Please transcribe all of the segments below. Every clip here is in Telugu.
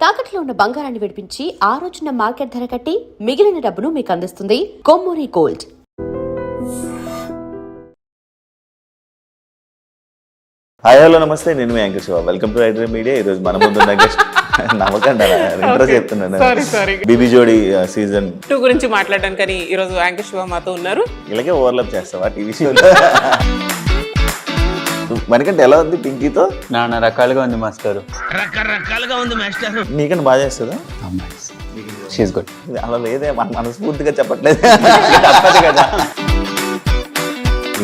తాకట్లో ఉన్న బంగారాన్ని విడిపించి ఆ రోజున మార్కెట్ ధర కట్టి మిగిలిన డబ్బును మీకు అందిస్తుంది కొమ్మూరి గోల్డ్. హాయ్ హలో నమస్తే, నేను మీ anchor Shiva. Welcome to iDream media. ఈ రోజు మన ముందున్న గెస్ట్ నమ్మకండి ఇంట్రో చెప్తున్నాను. బీబీ జోడి సీజన్ 2 గురించి మాట్లాడడానికి ఈ రోజు యాంకర్ శివ మాతో ఉన్నారు. ఇలాగే ఓవర్లాప్ చేస్తావా టీవీ షోలో? మనకంటే ఎలా ఉంది పింకీతో? నాన్న రకాలుగా ఉంది మాస్టర్. రకరకాలుగా ఉంది మాస్టర్. నీకంటే బాగా చేస్తుందా? She's good. అలా లేదే, మనస్ఫూర్తిగా చెప్పట్లేదు. తప్పదు కదా.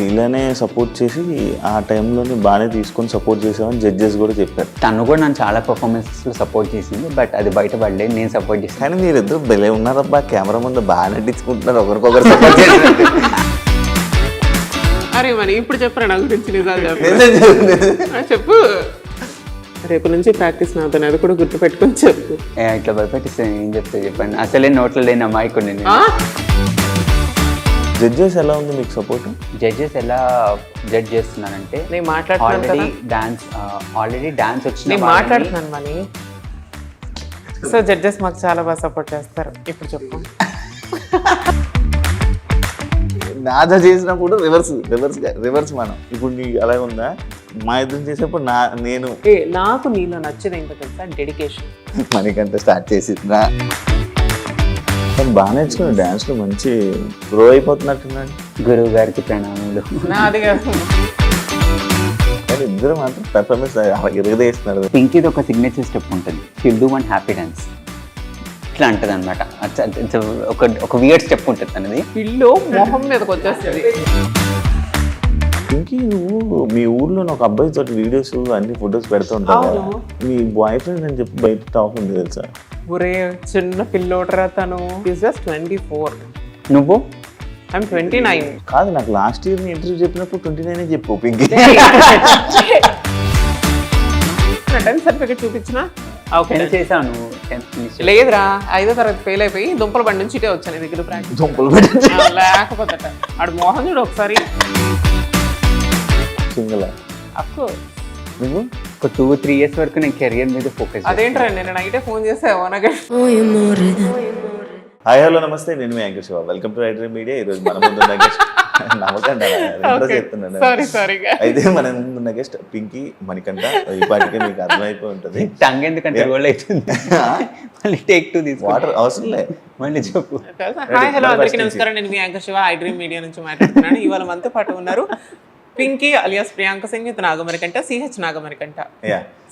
ఇలానే సపోర్ట్ చేసి ఆ టైంలోనే బాగానే తీసుకొని సపోర్ట్ చేసామని జడ్జెస్ కూడా చెప్పారు. తను కూడా నన్ను చాలా పర్ఫార్మెన్సెస్లో సపోర్ట్ చేసింది, బట్ అది బయటపడలేదు. నేను సపోర్ట్ చేస్తాను. కానీ మీరిద్దరు భలే ఉన్నారబ్బా, కెమెరా ముందు బాగా నటించుకుంటున్నారు, ఒకరికొకరు సపోర్ట్ చేసినట్టు. అరే మరి ఇప్పుడు చెప్పరా నా గురించి నిజాలు చెప్పు. రేపు నుంచి ప్రాక్టీస్ నాతో, అది కూడా గుర్తు పెట్టుకొని చెప్పు. ఇట్లా భయపెట్టిస్తే ఏం చెప్తే చెప్పండి. అసలే నోట్లో లేని అమ్మాయికు నేను. జడ్జెస్ ఎలా ఉంది మీకు సపోర్ట్? జడ్జెస్ ఎలా జడ్జ్ చేస్తున్నానంటే, నేను మాట్లాడుతున్నాను ఆల్రెడీ డాన్స్ వచ్చింది. నేను మాట్లాడుతున్నాను మనీ. సో జడ్జెస్ మాకు చాలా బాగా సపోర్ట్ చేస్తారు. ఇప్పుడు చెప్పు. నాదా చేసినప్పుడు రివర్స్ మనం. ఇప్పుడు నీ అలాగే ఉందా? మా ఇద్దరు చేసేప్పుడు నేను నాకు నీలో నచ్చేది ఏంటో తెలుసా? డెడికేషన్. మనకంటే స్టార్ట్ చేసిందా? బాగా నేర్చుకున్నాను డాన్స్లో, మంచి గ్రో అయిపోతున్నట్టున్నాడు. గురువు గారికి ప్రణామాలు. అది కాదు, కానీ ఇద్దరు మాత్రం పెర్ఫార్మెన్స్ ఎరగదేస్తున్నారు. పింకీది ఒక సిగ్నేచర్ స్టెప్ ఉంటుంది, షిల్ డూ వన్ హ్యాపీ డాన్స్. ఇట్లా అంటది అనమాట. ఒక వియర్డ్ స్టెప్ ఉంటుంది అనేది. పిల్లో మొహం మీదకి వచ్చేస్తుంది. ఇంకే నువ్వు మీ ఊర్లో ఒక అబ్బాయి తోటి వీడియోస్ అన్ని ఫొటోస్ పెడుతుంటావు. మీ బాయ్ ఫ్రెండ్ అని చెప్పి బయట టాక్ ఉంది తెలుసా? ఒరే చిన్న పిల్లోడరా తను. Is just 24. నువ్వు? ఐఎమ్ 29. కాదు, నాకు లాస్ట్ ఇయర్ నీ ఇంటర్వ్యూ చెప్పినప్పుడు 29 చెప్పు పింకీ. నా 10th సర్టిఫికేట్ చూపించిన చేశాను. లేదురా, 5వ తరగతి ఫెయిల్ అయిపోయి దుంపల బండి నుంచి ఇటే వచ్చాను దగ్గర ప్రాక్టీస్. దుంపలు పెట్టి లేకపోతే ఆడు మోహన్ చూడు ఒకసారి. Single of course. నువ్వు ఒక 2-3 years వరకు నేను కెరియర్ మీద ఫోకస్. అదేంట్రా, నేను నైటే ఫోన్ చేసావు అనగా. హాయ్ హలో నమస్తే, నేను మీ anchor Shiva. Welcome to iDream media. ఈ రోజు మన ముందున్న గెస్ట్ నమ్మకండి ఇంట్రో చెప్తున్నాను. అయితే మన ముందున్న గెస్ట్ పింకీ మణికంఠ. ఈ పాటికే మీకు అర్థమైపోయి ఉంటుంది. టంగ్ ఎందుకంటే రోల్ అవుతుంది. మళ్ళీ టేక్ 2 తీసుకో. వాటర్ అవసరం లే, మళ్ళీ చెప్పు. హాయ్ హలో అందరికీ నమస్కారం. నేను మీ యాంకర్ శివ ఐడ్రీమ్ మీడియా నుంచి మాట్లాడుతున్నాను. ఇవాళ మనతో పాటు ఉన్నారు Pinky alias Priyanka Singh, Nagamarikanta, CH Nagamarikanta.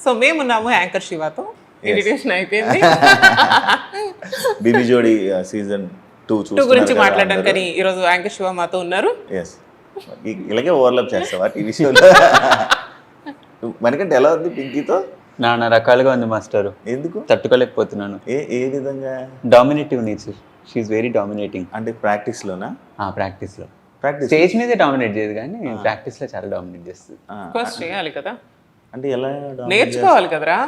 So మేమున్నాము యాంకర్ శివతో. ఇంట్రడ్యూషన్ అయిపోయింది. బీబీ జోడి సీజన్ 2 గురించి మాట్లాడడానికి ఈ రోజు యాంకర్ శివ మాతో ఉన్నారు. ఇలాగే ఓవర్లాప్ చేస్తావా టీవీ షోలో? మనకంటే ఎలా ఉంది పింకీతో? నాన్న రకాలుగా ఉంది మాస్టర్. ఎందుకు తట్టుకోలేకపోతున్నాను. ఏ విధంగా? Dominative nature. She's very dominating. అంటే ప్రాక్టీస్ లోనా? ప్రాక్టీస్ లో. స్టేజ్ మీదే డామినేట్ చేయదు, కానీ ప్రాక్టీస్ లో చాలా డామినేట్ చేస్తుంది. ఫస్ట్ చేయాలి కదా, అంటే ఎలా నేర్చుకోవాలి కదరా.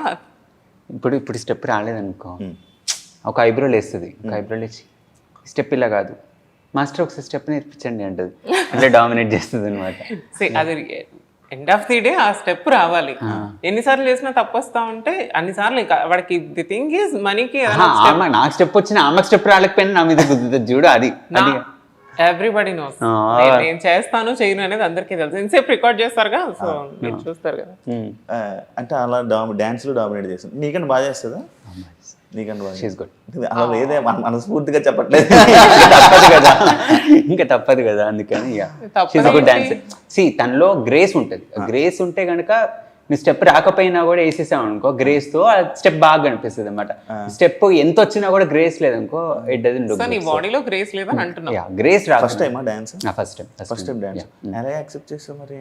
ఇప్పుడు స్టెప్ రాలేదనుకో, ఒక ఐబ్రో లేస్తుంది. ఒక ఐబ్రో లేచి స్టెప్ ఇలా కాదు మాస్టర్ ఒకసారి స్టెప్ నేర్పించండి అంటది. అంటే డామినేట్ చేస్తుంది అనమాట. అది ఎండ్ ఆఫ్ ది డే ఆ స్టెప్ రావాలి. ఎన్నిసార్లు చేసినా తప్పు వస్తా ఉంటే అన్నిసార్లు వాడికి ది థింగ్ ఈజ్ మనీకి. నాకు స్టెప్ వచ్చిన ఆమెకు స్టెప్ రాలేకపోయినా నా మీద గుద్దుతుంది చూడు. అది ఎవ్రీబడి నోస్. నేను చేస్తాను చేయను అనేది అందరికీ తెలుసు. ఇంతసేపు రికార్డ్ చేస్తారుగా, సో మీరు చూస్తారు కదా. అంటే అలా డాన్స్ లో డామినేట్ చేస్తుంది. నీకంటే బాగా చేస్తుందా? నీకంటే బాగా. అలా లేదే, మనస్ఫూర్తిగా చెప్పట్లేదు. తప్పదు కదా, ఇంకా తప్పదు కదా. అందుకని డాన్స్ తనలో గ్రేస్ ఉంటుంది. గ్రేస్ ఉంటే కనుక నీ స్టెప్ రాకపోయినా కూడా వేసేసాం అనుకో, గ్రేస్ తో స్టెప్ బాగా కనిపిస్తుంది అనమాట. స్టెప్ ఎంత వచ్చినా కూడా గ్రేస్ లేదనుకో, ఇట్ డజంట్ లుక్. నీ బాడీలో గ్రేస్ లేదని అంటున్నా. గ్రేస్ రా. ఫస్ట్ టైమా డాన్స్? First time dance. ఎలా యాక్సెప్ట్ చేస్తావు మరి?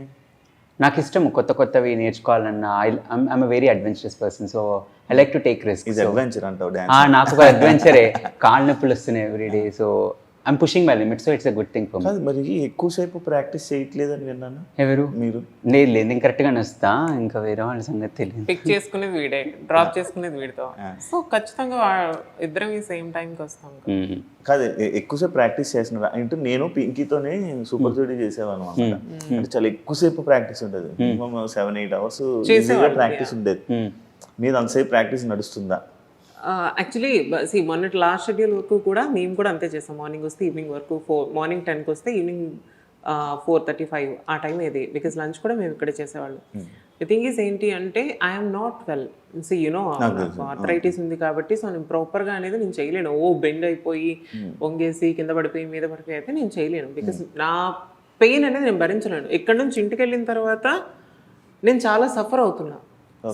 నాకు ఇష్టం కొత్తవి నేర్చుకోవాలన్నా. I'm a very adventurous person, so I like to take risk. Adventure అంటావు డాన్స్? నాకు ఒక అడ్వెంచరే. కాళ్ళు నొప్పులు వస్తున్నాయి everyday, so I'm pushing my limit, so it's a good thing for me. మరి ఎక్కువసేపు ప్రాక్టీస్ చేయట్లేదని విన్నాను. ఎవరు? మీరు? లేదు నేను కరెక్ట్గా వస్తా, ఇంకా వేరే వాళ్ళ సంగతి తెలియదు. పిక్ చేసుకునేది వీడే, డ్రాప్ చేసుకునేది వీడితో. సో ఖచ్చితంగా ఇద్దరం ఈ సేమ్ టైంకి వస్తాం. కాదు, ఎక్కువసేపు ప్రాక్టీస్ చేస్తున్నారు అంటే నేను పింకీతోనే సూపర్ జోడీ చేసేవాను అనమాట. అంటే చాలా ఎక్కువసేపు ప్రాక్టీస్ ఉంటుంది. మినిమం 7-8 hours ప్రాక్టీస్ ఉండేది. మీద అంతసేపు ప్రాక్టీస్ నడుస్తుందా? యాక్చువల్లీ మొన్నటి లాస్ట్ షెడ్యూల్ వరకు కూడా మేము కూడా అంతే చేస్తాం. మార్నింగ్ వస్తే ఈవినింగ్ వరకు మార్నింగ్ 10కి వస్తే ఈవినింగ్ 4:35 ఆ టైం ఏది, బికాస్ లంచ్ కూడా మేము ఇక్కడే చేసేవాళ్ళం. ది థింగ్ ఈస్ ఏంటి అంటే I'm not well, you know arthritis ఉంది కాబట్టి సో నేను ప్రాపర్గా అనేది నేను చేయలేను. బెండ్ అయిపోయి వంగేసి కింద పడిపోయి మీద పడిపోయి అయితే నేను చేయలేను, బికాస్ నా పెయిన్ అనేది నేను భరించలేను. ఇక్కడ నుంచి ఇంటికి వెళ్ళిన తర్వాత నేను చాలా సఫర్ అవుతున్నా.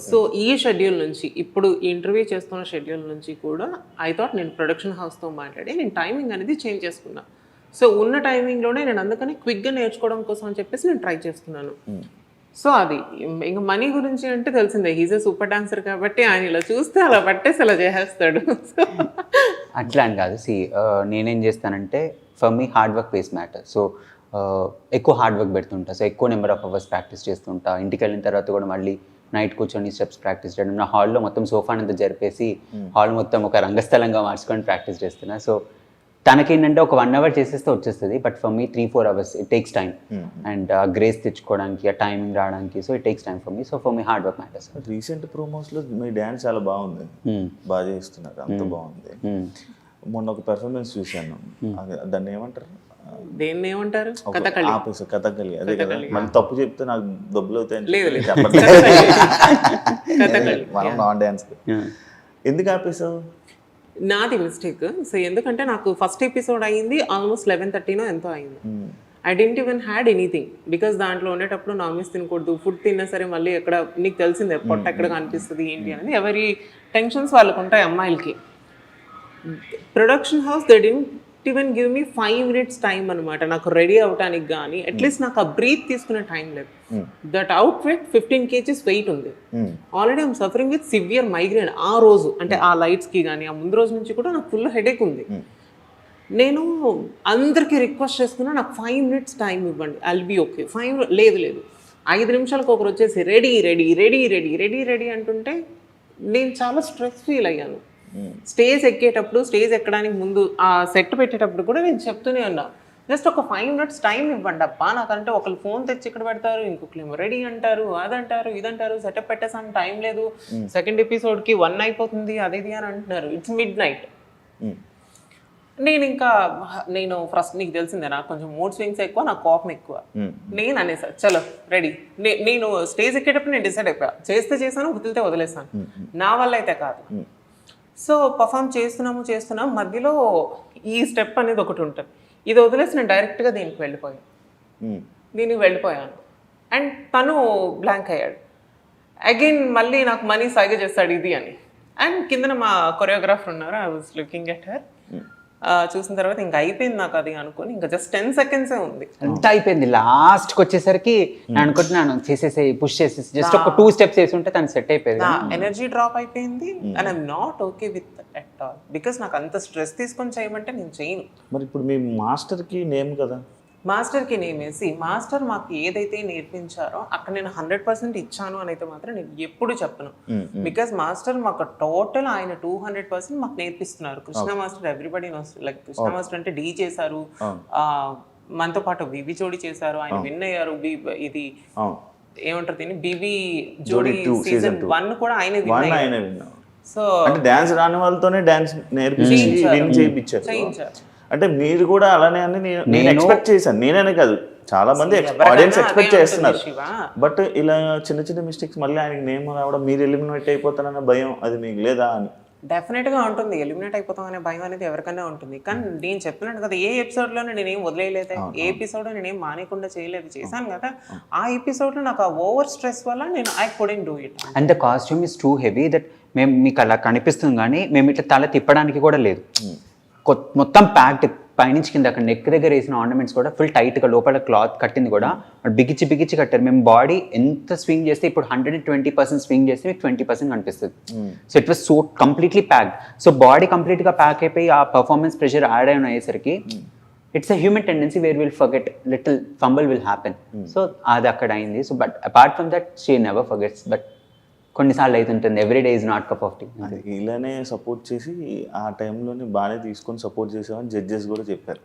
సో ఈ షెడ్యూల్ నుంచి ఇప్పుడు ఇంటర్వ్యూ చేస్తున్న షెడ్యూల్ నుంచి కూడా ఐ థాట్ నేను ప్రొడక్షన్ హౌస్తో మాట్లాడి నేను టైమింగ్ అనేది చేంజ్ చేసుకున్నా. సో ఉన్న టైమింగ్లోనే నేను అందుకని క్విక్గా నేర్చుకోవడం కోసం అని చెప్పేసి నేను ట్రై చేస్తున్నాను. సో అది ఇంకా మనీ గురించి అంటే తెలిసిందే, హీజ్ ఏ సూపర్ డాన్సర్ కాబట్టి ఆయన ఇలా చూస్తే అలా పట్టేసి అలా చేసేస్తాడు. అట్లా అని కాదు. నేనేం చేస్తానంటే for me hard work pays matter. So ఎక్కువ హార్డ్ వర్క్ పెడుతుంటా. సో ఎక్కువ నెంబర్ ఆఫ్ అవర్స్ ప్రాక్టీస్ చేస్తుంటా. ఇంటికి వెళ్ళిన తర్వాత కూడా మళ్ళీ నైట్ కూర్చొని స్టెప్స్ ప్రాక్టీస్ చేయడం. నా హాల్లో మొత్తం సోఫా అంతా జరిపేసి హాల్ మొత్తం ఒక రంగస్థలంగా మార్చుకొని ప్రాక్టీస్ చేస్తున్నా. సో తనకేంటంటే ఒక 1 hour చేసేస్తే వచ్చేస్తుంది, but for me 3-4 hours it takes time. And grace తెచ్చుకోవడానికి, ఆ టైమింగ్ రావడానికి, so it takes time for me. So for me hard work matters. Recent ప్రోమోస్లో మీ డ్యాన్స్ చాలా బాగుంది, బాగా చేస్తున్నారు, అంత బాగుంది. మొన్న ఒక పెర్ఫార్మెన్స్ చూశాను, దాన్ని ఏమంటారు, దేన్ని ఏమంటారు, కథకళి. అదే కదా, మళ్ళీ తప్పు చెప్తే నాకు దెబ్బలు అవుతాయని మనం నాన్ డ్యాన్స్. ఎందుకు ఆపేసావు? నాది మిస్టేక్. సో ఎందుకంటే నాకు ఫస్ట్ ఎపిసోడ్ అయ్యింది ఆల్మోస్ట్ 11:30 ఎంతో అయింది. I didn't even had anything, because దాంట్లో ఉండేటప్పుడు నాన్ వెజ్ తినకూడదు. ఫుడ్ తిన్నా సరే మళ్ళీ ఎక్కడ నీకు తెలిసిందే పొట్ట ఎక్కడ కనిపిస్తుంది ఏంటి అనేది, ఎవరి టెన్షన్స్ వాళ్ళకు ఉంటాయి అమ్మాయిలకి. Production house they didn't even give me 5 minutes time అనమాట నాకు రెడీ అవటానికి. కానీ అట్లీస్ట్ నాకు ఆ బ్రీత్ తీసుకునే టైం లేదు. That out weight 15 kgs weight ఉంది. Already I'm suffering with severe migraine ఆ రోజు, అంటే ఆ లైట్స్కి కానీ ఆ ముందు రోజు నుంచి కూడా నాకు ఫుల్ హెడేక్ ఉంది. నేను అందరికీ రిక్వెస్ట్ చేస్తున్నా, నాకు 5 minutes టైం ఇవ్వండి, ఐల్ బీ ఓకే. లేదు 5 నిమిషాలకు ఒకరు వచ్చేసి రెడీ అంటుంటే నేను చాలా స్ట్రెస్ ఫీల్ అయ్యాను. స్టేజ్ ఎక్కేటప్పుడు, స్టేజ్ ఎక్కడానికి ముందు ఆ సెట్ పెట్టేటప్పుడు కూడా నేను చెప్తూనే ఉన్నా, జస్ట్ ఒక 5 minutes టైం ఇవ్వండి అబ్బా. నాకంటే ఒకళ్ళు ఫోన్ తెచ్చి ఇక్కడ పెడతారు, ఇంకొకరు రెడీ అంటారు, అదంటారు ఇదంటారు, సెటప్ పెట్టేసాను, టైం లేదు, సెకండ్ ఎపిసోడ్కి 1 అయిపోతుంది, అదేది అని అంటున్నారు. It's midnight. నేను ఫస్ట్ నీకు తెలిసిందే నాకు కొంచెం మూడ్ స్వింగ్స్ ఎక్కువ, నాకు కోపం ఎక్కువ. నేను అనేసా చలో రెడీ. నేను స్టేజ్ ఎక్కేటప్పుడు నేను డిసైడ్ అయిపోయా, చేస్తే చేశాను, వదిలితే వదిలేసాను, నా వల్ల అయితే కాదు. సో పర్ఫామ్ చేస్తున్నాము, మధ్యలో ఈ స్టెప్ అనేది ఒకటి ఉంటుంది, ఇది వదిలేసి నేను డైరెక్ట్గా దీనికి వెళ్ళిపోయాను. అండ్ తను బ్లాంక్ అయ్యాడు. అగైన్ మళ్ళీ నాకు మనీ సాగే చేస్తాడు ఇది అని. అండ్ కిందన మా కొరియోగ్రాఫర్ ఉన్నారు, I was looking at her. చూసిన తర్వాత ఇంకా అయిపోయింది నాకు అది అనుకుని, ఇంకా జస్ట్ 10 seconds ఉంది, అంతా అయిపోయింది. లాస్ట్కి వచ్చేసరికి నేను అనుకుంటున్నాను చేసేసి పుష్ చేసేసి జస్ట్ ఒక 2 steps వేసి ఉంటే తను సెట్ అయిపోయింది. ఎనర్జీ డ్రాప్ అయిపోయింది. And I'm not okay with at all, because నాకు అంత స్ట్రెస్ తీసుకొని చేయమంటే నేను చేయను. మరి ఇప్పుడు మీ మాస్టర్కి నేమ్ కదా, మాస్టర్కి నేమేసి మాస్టర్ మాకు ఏదైతే నేర్పించారో అక్కడ నేను 100% ఇచ్చాను అని అయితే మాత్రం నేను ఎప్పుడు చెప్పను. బికాస్ మాస్టర్ మాకు టోటల్ ఆయన 200% మాకు నేర్పిస్తున్నారు. Krishna master everybody knows, like Krishna master అంటే డీ చేశారు, మనతో పాటు బీబీ జోడి చేశారు, ఆయన విన్ అయ్యారు. ఇది ఏమంటారు దీన్ని, బీబీ జోడి సీజన్ 1 కూడా ఆయన విన్ అయ్యారు. సో డాన్స్ రాని వాళ్ళతోనే డాన్స్ నేర్పించి చేయించారు. అంటే మీరు కూడా అలానే అని నేను ఎక్స్పెక్ట్ చేశాను. నేనే కాదు, చాలా మంది ఆడియన్స్ ఎక్స్పెక్ట్ చేస్తున్నారు. బట్ ఇలా చిన్న మిస్టేక్స్ మళ్ళీ ఆయనకి నేమ్ రావడం, మీరు ఎలిమినేట్ అయిపోతానన్న భయం అది మీకు లేదా అని? డెఫినెట్గా ఉంటుంది, ఎలిమినేట్ అయిపోతాం అనే భయం అనేది ఎవరికైనా ఉంటుంది. కానీ నేను చెప్తున్నాను కదా, ఏ ఎపిసోడ్లో నేనేం వదిలేయలేదు, ఏ ఎపిసోడ్లో నేనేం మానేకుండా చేశాను కదా. ఆ ఎపిసోడ్లో నాకు ఆ ఓవర్ స్ట్రెస్ వల్ల నేను I couldn't do it. And the costume is too heavy that మేము మీకు అలా కనిపిస్తుంది, కానీ మేము ఇట్లా తల తిప్పడానికి కూడా లేదు. మొత్తం ప్యాక్డ్ పైనుంచి కింద అక్కడ నెక్ దగ్గర వేసిన ఆర్నమెంట్స్ కూడా ఫుల్ టైట్గా, లోపల క్లాత్ కట్టింది కూడా బిగించి కట్టారు. మేము బాడీ ఎంత స్వింగ్ చేస్తే, ఇప్పుడు 120% స్వింగ్ చేస్తే మీకు 20% కనిపిస్తుంది. So it was so completely packed. So body కంప్లీట్గా ప్యాక్ అయిపోయి ఆ పర్ఫార్మెన్స్ ప్రెషర్ యాడ్ అయిన అయ్యేసరికి it's a human tendency where will forget, little fumble will happen. So అది అక్కడ అయింది. So but apart from that she never forgets. But కొన్నిసార్లు అవుతుంటుంది, every day is not cup of tea. ఇలానే సపోర్ట్ చేసి ఆ టైంలోనే బాగానే తీసుకొని సపోర్ట్ చేసామని జడ్జెస్ కూడా చెప్పారు.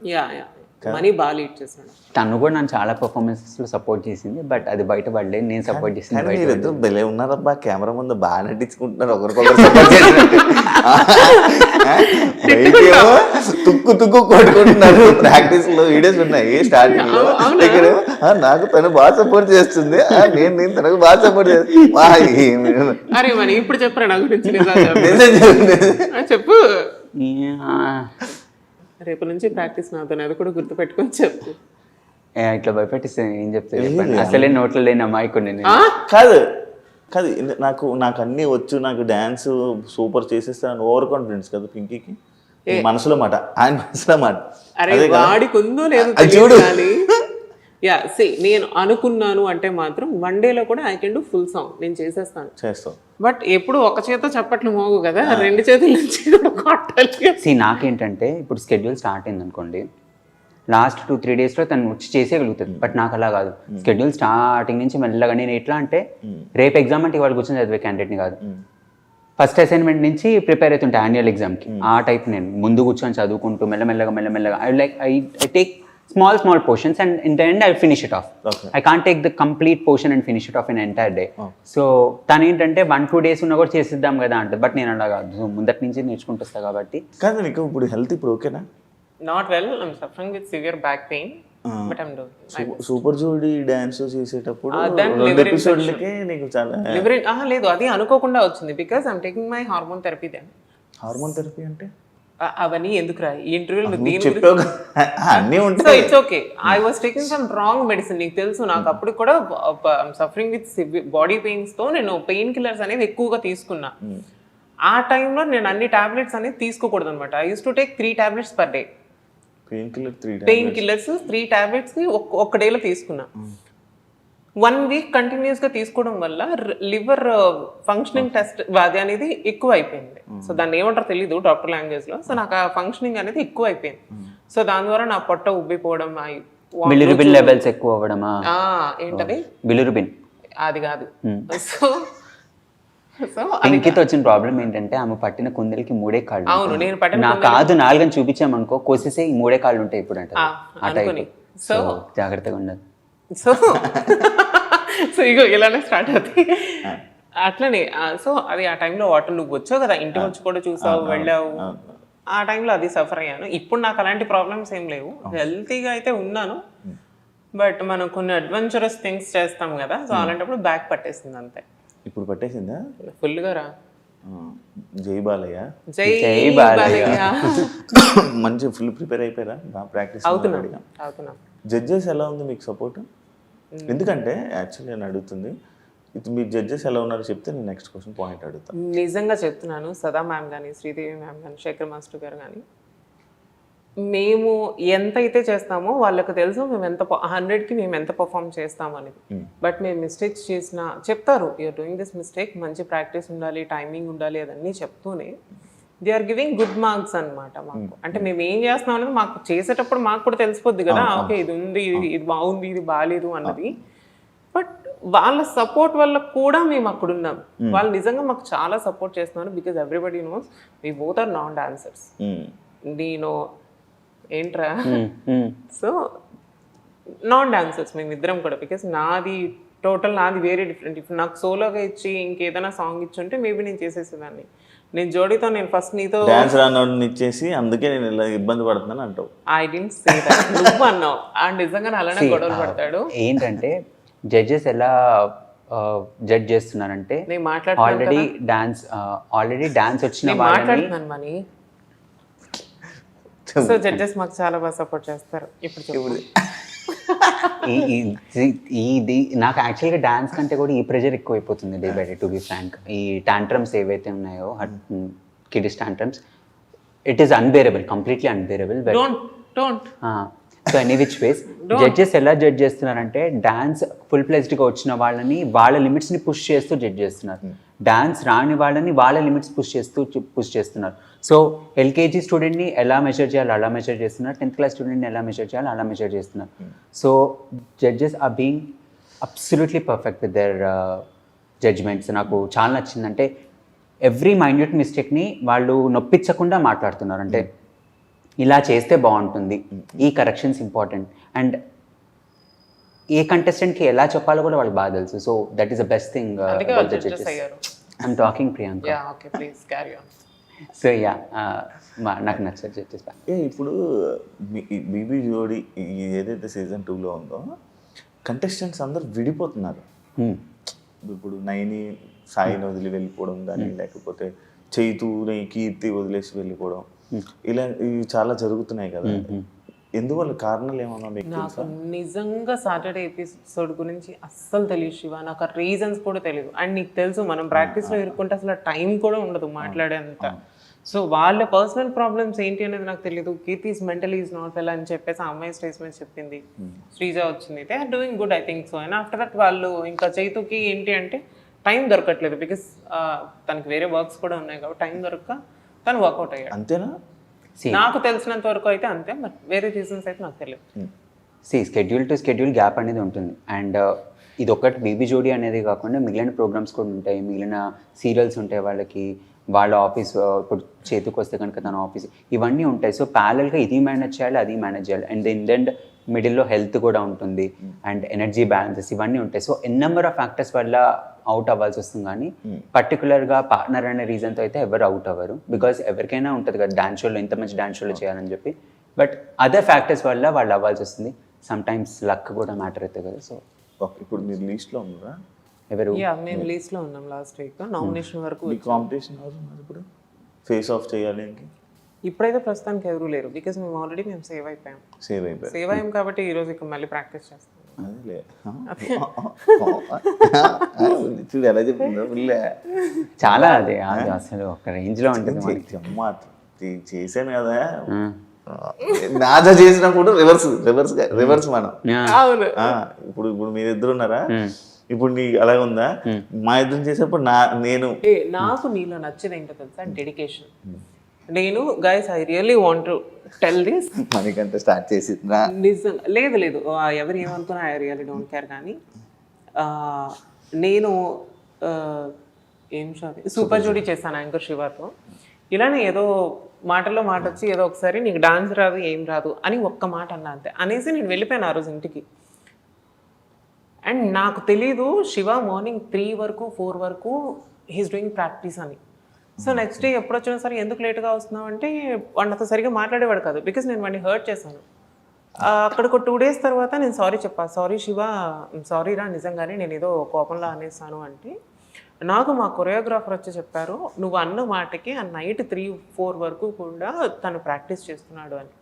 మనీ బాగా లీడ్ చేశాడు. తను కూడా నన్ను చాలా పర్ఫార్మెన్సెస్ లో సపోర్ట్ చేసింది, బట్ అది బయట పడలేదు. నేను సపోర్ట్ చేసింది కానీ బయట మీరిద్దరు భలే ఉన్నారబ్బా, కెమెరా ముందు బాగా నటించుకుంటున్నారు, ఒకరికొకరు సపోర్ట్ చేసినట్టు. బయటేమో తుక్కు తుక్కు కొట్టుకుంటున్నారు. ప్రాక్టీస్ లో వీడియోస్ ఉన్నాయి స్టార్టింగ్ లో, ఇక్కడ నాకు తను బాగా సపోర్ట్ చేస్తుంది, నేను తనకు బాగా సపోర్ట్ చేస్తాను. అరే మరి ఇప్పుడు చెప్పరా నా గురించి? చెప్పు. రేపు నుంచి ప్రాక్టీస్ నాతో, అది కూడా గుర్తు పెట్టుకొని చెప్పు. ఇట్లా భయపెట్టిస్తే ఏం చెప్తే చెప్పండి. అసలే నోట్లో లేని అమ్మాయికుని కాదు కాదు, నాకు అన్నీ వచ్చు, నాకు డ్యాన్స్ సూపర్ చేసేస్తాను ఓవర్ కాన్ఫిడెన్స్ కదా పింకీకి. మనసులో మాట, ఆయన మనసులో మాట. అరే వాడికి ఉందో లేదో చూడు. యా సి నేను అనుకున్నాను అంటే మాత్రం వన్ డేలో కూడా I can do full song, నేను చేసేస్తాను. చేస్తాం. బట్ ఎప్పుడు ఒక చేత చప్పట్లు మోగు కదా, రెండు చేతుల నుంచి కూడా కొట్టాలి. నాకేంటంటే ఇప్పుడు స్కెడ్యూల్ స్టార్ట్ అయింది అనుకోండి, లాస్ట్ 2-3 డేస్లో తను వచ్చి చేసేయగలుగుతుంది. బట్ నాకు అలా కాదు, స్కెడ్యూల్ స్టార్టింగ్ నుంచి మెల్లగా. నేను ఎట్లా అంటే రేపు ఎగ్జామ్ అంటే ఇవాళ కూర్చొని చదివే క్యాండిడేట్ని కాదు. ఫస్ట్ అసైన్మెంట్ నుంచి ప్రిపేర్ అవుతుంటే యాన్యువల్ ఎగ్జామ్కి, ఆ టైప్ నేను ముందు కూర్చొని చదువుకుంటూ మెల్లమెల్లగా I take small portions and in the end I'll finish it off. Okay. I can't take the complete portion and finish it off in an entire day. So తను ఏంటంటే 1-2 days ఉన్నా కూడా చేసిద్దాం కదా అంటే, బట్ నేను అలా కాదు, సో ముందటి నుంచి నేర్చుకుంటూ వస్తా కాబట్టి. కాదు నీకు ఇప్పుడు హెల్త్ ఇప్పుడు ఓకేనా? Not well, I'm suffering with severe back pain, but I'm doing. Super Jodi dance చేసేటప్పుడు then 2 liver ఎపిసోడ్లకే నీకు చాలా లేదు, అది అనుకోకుండా వచ్చింది. Because I'm taking my hormone therapy. Then hormone therapy అంటే అవన్నీ ఎందుకు రా ఈ ఇంటర్వ్యూలో అన్నీ సో ఉంటాయి. It's okay. I was taking some wrong medicine. నీకు తెలుసు, నాకు అప్పుడు కూడా సఫరింగ్ విత్ బాడీ పెయిన్స్ తో నేను పెయిన్ కిల్లర్స్ అనేది ఎక్కువగా తీసుకున్నా. ఆ టైంలో నేను అన్ని టాబ్లెట్స్ అనేది తీసుకోకూడదు అనమాట. I use to take 3 tablets per day. Pain killers 3 tablets కి ఒక్క డేలో తీసుకున్నా. 1 week కంటిన్యూస్గా తీసుకోవడం వల్ల లివర్ ఫంక్షనింగ్ టెస్ట్ అది అనేది ఎక్కువ అయిపోయింది. సో దాన్ని ఏమంటారో తెలీదు డాక్టర్ లాంగ్వేజ్లో. సో నాకు ఆ ఫంక్షనింగ్ అనేది ఎక్కువ అయిపోయింది. సో దాని ద్వారా నా పొట్ట ఉబ్బిపోవడం, బిలిరుబిన్ లెవెల్స్ ఎక్కువ అవ్వడమా? ఏంటది బిలిరుబిన్ అది కాదు. సో పింకీతో వచ్చిన ప్రాబ్లం ఏంటంటే ఆమె పట్టిన కుందెలకి 3 కాళ్ళు. అవును, నేను పట్టిన నాకు కాదు 4 అని చూపించామనుకో, కోసేసే ఈ 3 కాళ్ళు ఉంటాయి ఇప్పుడు అంటే ఆ టైప్. సో జాగ్రత్తగా ఉండాలి. సో ఇగో ఇలానే స్టార్ట్ అవుతాయి అట్లనే. సో అది ఆ టైంలో వాటర్ నువ్వు వచ్చావు కదా, ఇంటికి వచ్చి కూడా చూసావు, వెళ్ళావు. ఆ టైంలో అది సఫర్ అయ్యాను. ఇప్పుడు నాకు అలాంటి ప్రాబ్లమ్స్ ఏం లేవు, హెల్తీగా అయితే ఉన్నాను. బట్ మనం కొన్ని అడ్వెంచరస్ థింగ్స్ చేస్తాం కదా, సో అలాంటప్పుడు బ్యాక్ పట్టేసింది అంతే. ఇప్పుడు పట్టేసిందా ఫుల్గా రా? జై బాలయ్య, జై బాలయ్య. మంచి ఫుల్ ప్రిపేర్ అయిపోయారా? ప్రాక్టీస్ అవుతున్నా. జడ్జెస్ ఎలా ఉంది మీకు సపోర్ట్? ఎందుకంటే యాక్చువల్లీ నేను అడుగుతుంది, మీ జడ్జెస్ ఎలా ఉన్నారో చెప్తే నేను నెక్స్ట్ క్వశ్చన్ పాయింట్ అడుగుతాను. నిజంగా చెప్తున్నాను, సదా మ్యామ్ కానీ, శ్రీదేవి మ్యామ్ కానీ, శేఖర్ మాస్టర్ గారు కానీ, మేము ఎంత అయితే చేస్తామో వాళ్ళకి తెలుసు మేము ఎంత 100కి మేము ఎంత పర్ఫామ్ చేస్తాం అనేది. బట్ మేము మిస్టేక్స్ చేసినా చెప్తారు, యూఆర్ డూయింగ్ దిస్ మిస్టేక్, మంచి ప్రాక్టీస్ ఉండాలి, టైమింగ్ ఉండాలి, అదన్నీ చెప్తూనే they are giving good marks అనమాట మాకు. అంటే మేము ఏం చేస్తున్నాం అనేది మాకు చేసేటప్పుడు మాకు కూడా తెలిసిపోద్ది కదా, ఓకే ఇది ఉంది, ఇది బాగుంది, ఇది బాగాలేదు అన్నది. బట్ వాళ్ళ సపోర్ట్ వల్ల కూడా మేము అక్కడ ఉన్నాం. వాళ్ళు నిజంగా మాకు చాలా సపోర్ట్ చేస్తున్నారు. Because everybody knows we both are non dancers. నేను ఏంట్రా, సో నాన్ డాన్సర్స్ మేమిద్దరం కూడా. బికాస్ నాది వేరే డిఫరెంట్. ఇప్పుడు నాకు సోలోగా ఇచ్చి ఇంకేదైనా సాంగ్ ఇచ్చుంటే మేబీ నేను చేసేసేదాన్ని. నేను జోడీతో నేను ఫస్ట్ నీతో డాన్స్ రానోడిని ఇచ్చేసి అందుకే నేను ఇలా ఇబ్బంది పడుతున్నాను అంటావు. ఐ డిడ్ంట్ సే దట్, నువ్వు అన్నావు. అండ్ నిజంగా అలానే గొడవలు పడతాడు. ఏంటంటే జడ్జెస్ ఎలా జడ్జ్ చేస్తున్నారంటే, ఆల్రెడీ డాన్స్ వచ్చిన మాట్లాడుతున్నాను మనీ. సో జడ్జెస్ మాకు చాలా బాగా సపోర్ట్ చేస్తారు. ఇప్పుడు ఇది నాకు యాక్చువల్గా డాన్స్ కంటే కూడా ఈ ప్రెషర్ ఎక్కువ అయిపోతుంది day by day, to be frank. ఈ టాంట్రమ్స్ ఏవైతే ఉన్నాయో, kids tantrums, it is unbearable, completely unbearable. So any which ways judges ఎలా జడ్జ్ చేస్తున్నారంటే, డాన్స్ ఫుల్ ప్లేస్డ్గా వచ్చిన వాళ్ళని వాళ్ళ లిమిట్స్ని పుష్ చేస్తూ జడ్జ్ చేస్తున్నారు. డాన్స్ రాని వాళ్ళని వాళ్ళ లిమిట్స్ పుష్ చేస్తున్నారు. సో ఎల్కేజీ స్టూడెంట్ని ఎలా మెజర్ చేయాలి అలా మెజర్ చేస్తున్నారు, 10th క్లాస్ స్టూడెంట్ని ఎలా మెజర్ చేయాలి అలా మెజర్ చేస్తున్నారు. So judges are being absolutely perfect with their judgements. నాకు చాలా నచ్చిందంటే ఎవ్రీ మైన్యూట్ మిస్టేక్ని వాళ్ళు నొప్పించకుండా మాట్లాడుతున్నారు. అంటే ఇలా చేస్తే బాగుంటుంది, ఈ కరెక్షన్స్ ఇంపార్టెంట్, అండ్ ఏ కంటెస్టెంట్కి ఎలా చెప్పాలో కూడా వాళ్ళకి బాగా తెలుసు. So that is the best thing అందుకే అబౌట్ ద వాళ్ళు judges జడ్జెస్. అయ్యారు. I'm talking Priyanka. Yeah okay please carry on. So yeah నాకు నచ్చదు జడ్జెస్. ఇప్పుడు బీబీ జోడి ఏదైతే సీజన్ 2లో ఉందో కంటెస్టెంట్స్ అందరు విడిపోతున్నారు. ఇప్పుడు నైని సాయిని వదిలి వెళ్ళిపోవడం కానీ, లేకపోతే చైతుని కీర్తి వదిలేసి వెళ్ళిపోవడం, ఇలా ఇవి చాలా జరుగుతున్నాయి కదా. ఎందువల్ల కారణాలు ఏమన్నా మీకు నాకు తెలుసా? నిజంగా సాటర్డే ఎపిసోడ్ గురించి అస్సలు తెలియదు శివ. నాకు ఆ రీజన్స్ కూడా తెలియదు. అండ్ నీకు తెలుసు మనం ప్రాక్టీస్లో ఇరుక్కుంటే అసలు టైం కూడా ఉండదు మాట్లాడేంత. సో వాళ్ళ పర్సనల్ ప్రాబ్లమ్స్ ఏంటి అనేది నాకు తెలియదు. Keerthi is mentally is not well అని చెప్పేసి ఆ అమ్మాయి స్టేజ్ మీద చెప్పింది. శ్రీజ వచ్చింది, they are doing good I think so. And after that వాళ్ళు ఇంకా చైతుకి ఏంటి అంటే టైం దొరకట్లేదు, బికాస్ తనకి వేరే వర్క్స్ కూడా ఉన్నాయి కాబట్టి టైం దొరక్క తను వర్కౌట్ అయ్యాడు. అంతేనా? నాకు తెలిసినంత వరకు అయితే అంతే, బట్ వేరే రీజన్స్ అయితే నాకు తెలియదు. స్కెడ్యూల్ టు స్కెడ్యూల్ గ్యాప్ అనేది ఉంటుంది. అండ్ ఇది ఒకటి బీబీ జోడీ అనేది కాకుండా మిగిలిన ప్రోగ్రామ్స్ కూడా ఉంటాయి, మిగిలిన సీరియల్స్ ఉంటాయి వాళ్ళకి, వాళ్ళ ఆఫీస్ ఇప్పుడు చేతికి వస్తే కనుక తన ఆఫీస్, ఇవన్నీ ఉంటాయి. సో ప్యారల్గా ఇది మేనేజ్ చేయాలి, అది మేనేజ్ చేయాలి. అండ్ ఇన్ మిడిల్లో హెల్త్ కూడా ఉంటుంది, అండ్ ఎనర్జీ బ్యాలెన్సెస్ ఇవన్నీ ఉంటాయి. So n number of factors వల్ల అవుట్ అవ్వాల్సి వస్తుంది. కానీ పర్టికులర్గా పార్ట్నర్ అనే రీజన్తో అయితే ఎవరు అవుట్ అవ్వరు, బికాస్ ఎవరికైనా ఉంటుంది కదా డాన్స్ షోలో ఇంత మంచి డాన్స్ షోలో చేయాలని చెప్పి. బట్ అదర్ ఫ్యాక్టర్స్ వల్ల వాళ్ళు అవ్వాల్సి వస్తుంది. సమ్ టైమ్స్ లక్ కూడా మ్యాటర్ అవుతుంది కదా. సో ఇప్పుడు మీరు లీస్ట్లో ఉన్నారా? ఎవరు? యా మేము లీస్ట్లో ఉన్నాం లాస్ట్ వీక్. నామినేషన్ వరకు మీ కాంపిటీషన్ ఎవరు ఉన్నారు ఇప్పుడు ఫేస్ ఆఫ్ చేయాలి? ఇప్పుడైతే ప్రస్తుతానికి ఎవరు లేరు, బికాస్ మేము సేవ్ అయిపోయాం. సేవ్ అయ్యాం కాబట్టి ఈరోజు ఇక్కడ మళ్ళీ ప్రాక్టీస్ చేస్తాం. అదేలే చూడు ఎలా చెప్పిందో పిల్లే. చాలా అదే అసలు ఒక రేంజ్లో ఉంటుంది మనకి. అమ్మా చేశాను కదా, నాజా చేసినప్పుడు రివర్స్ మనం. అవును. ఇప్పుడు మీరిద్దరు ఉన్నారా, ఇప్పుడు నీ అలాగే ఉందా? మా ఇద్దరు చేసేప్పుడు నేను నాకు నీలో నచ్చేది ఏంటో తెలుసా? డెడికేషన్. నేను guys I really want to tell this, మనకంటే స్టార్ట్ చేసి నిజంగా లేదు ఎవరు ఏమనుకున్నా ఐ రియల్లీ డోంట్ కేర్. కానీ నేను సూపర్ జోడీ చేశాను యాంకర్ శివతో. ఇలానే ఏదో మాటల్లో మాట వచ్చి ఏదో ఒకసారి నీకు డాన్స్ రాదు ఏం రాదు అని ఒక్క మాట అన్నా అంతే అనేసి నేను వెళ్ళిపోయాను ఆ రోజు ఇంటికి. అండ్ నాకు తెలీదు శివ మార్నింగ్ 3 వరకు 4 వరకు హీస్ డూయింగ్ ప్రాక్టీస్ అని. సో నెక్స్ట్ డే ఎప్పుడు వచ్చినా సరే ఎందుకు లేట్గా వస్తున్నావు అంటే వాడు నాతో సరిగ్గా మాట్లాడేవాడు కాదు, బికాస్ నేను వాడిని హర్ట్ చేశాను. అక్కడికి 2 days తర్వాత నేను సారీ చెప్పాను. సారీ శివ, సారీ రా, నిజంగానే నేను ఏదో కోపంలో అనేసాను అంటే నాకు మా కొరియోగ్రాఫర్ వచ్చి చెప్పారు, నువ్వు అన్న మాటకి ఆ నైట్ 3-4 వరకు కూడా తను ప్రాక్టీస్ చేస్తున్నాడు అని.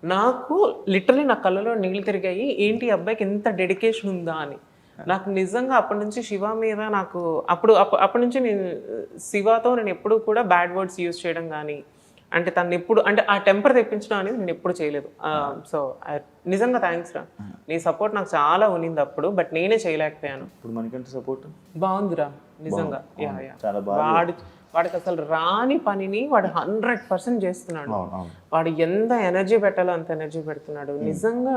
నాకు లిటరలీ నా కళ్ళలో నీళ్ళు తిరిగాయి, ఏంటి అబ్బాయికి ఎంత డెడికేషన్ ఉందా అని. నాకు నిజంగా అప్పటి నుంచి శివ మీద నాకు అప్పటి నుంచి నేను శివతో నేను ఎప్పుడు కూడా బ్యాడ్ వర్డ్స్ యూజ్ చేయడం కానీ, అంటే తను ఎప్పుడు అంటే ఆ టెంపర్ తెప్పించడం అనేది నేను ఎప్పుడు చేయలేదు. సో నిజంగా థ్యాంక్స్ రా, నీ సపోర్ట్ నాకు చాలా ఉన్నింది అప్పుడు, బట్ నేనే చేయలేకపోయాను. ఇప్పుడు మనకంటే సపోర్ట్ బాగుందిరా నిజంగా. చాలా బాగా. వాడికి అసలు రాని పనిని వాడు 100% చేస్తున్నాడు. వాడు ఎంత ఎనర్జీ పెట్టాలో అంత ఎనర్జీ పెడుతున్నాడు. నిజంగా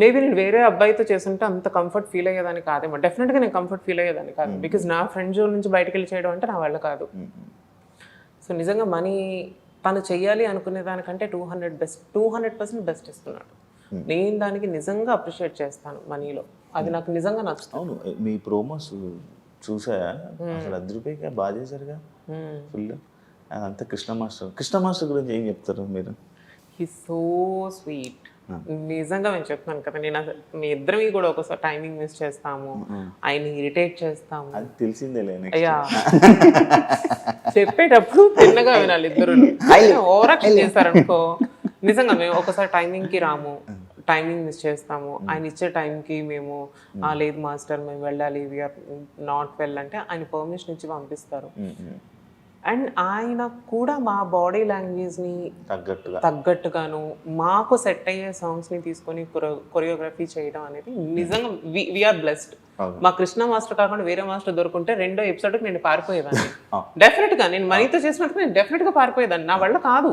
మేబీ నేను వేరే అబ్బాయితో చేస్తుంటే అంత కంఫర్ట్ ఫీల్ అయ్యేదాన్ని కాదేమో. డెఫినెట్గా నేను కంఫర్ట్ ఫీల్ అయ్యేదాన్ని కాదు, బికాజ్ నా ఫ్రెండ్ జోన్ నుంచి బయటకు వెళ్ళి చేయడం అంటే నా వల్ల కాదు. సో నిజంగా మనీ తను చెయ్యాలి అనుకునే దానికంటే 200% బెస్ట్ ఇస్తున్నాడు. నేను దానికి నిజంగా అప్రిషియేట్ చేస్తాను మనీలో. అది నాకు నిజంగా నచ్చుతుంది. అవును, మీ ప్రోమోస్ చూసా అసలు 10 రూపాయగా బాగా చేశారుగా ఫుల్. అదంతా కృష్ణ మాస్టర్ గురించి ఏం చెప్తారు మీరు? He so sweet. నిజంగా నేను చెప్తున్నాను కదా, నేను అసలు మీ ఇద్దరివి కూడా ఒకసారి టైమింగ్ మిస్ చేస్తాము, ఆయన ఇరిటేట్ చేస్తాము, అది తెలిసిందేలే. అయ్యా చెప్పేటప్పుడు తిన్నగా వినాలి. ఇద్దరు ఓవరాక్షన్ చేస్తారనుకో, నిజంగా మేము ఒకసారి టైమింగ్కి రాము, టైమింగ్ మిస్ చేస్తాము. ఆయన ఇచ్చే టైంకి మేము లేదు మాస్టర్ మేము వెళ్ళాలి, వీఆర్ నాట్ వెల్ అంటే ఆయన పర్మిషన్ ఇచ్చి పంపిస్తారు. అండ్ ఆయన కూడా మా బాడీ లాంగ్వేజ్ని తగ్గట్టుగాను మాకు సెట్ అయ్యే సాంగ్స్ని తీసుకొని కొరియోగ్రఫీ చేయడం అనేది నిజంగా వీఆర్ బ్లెస్డ్. మా కృష్ణ మాస్టర్ కాకుండా వేరే మాస్టర్ దొరుకుంటే 2వ ఎపిసోడ్కి నేను పారిపోయేదాన్ని. డెఫినెట్గా నేను మనీతో చేసినట్టు నేను డెఫినెట్గా పారిపోయేదాన్ని, నా వల్ల కాదు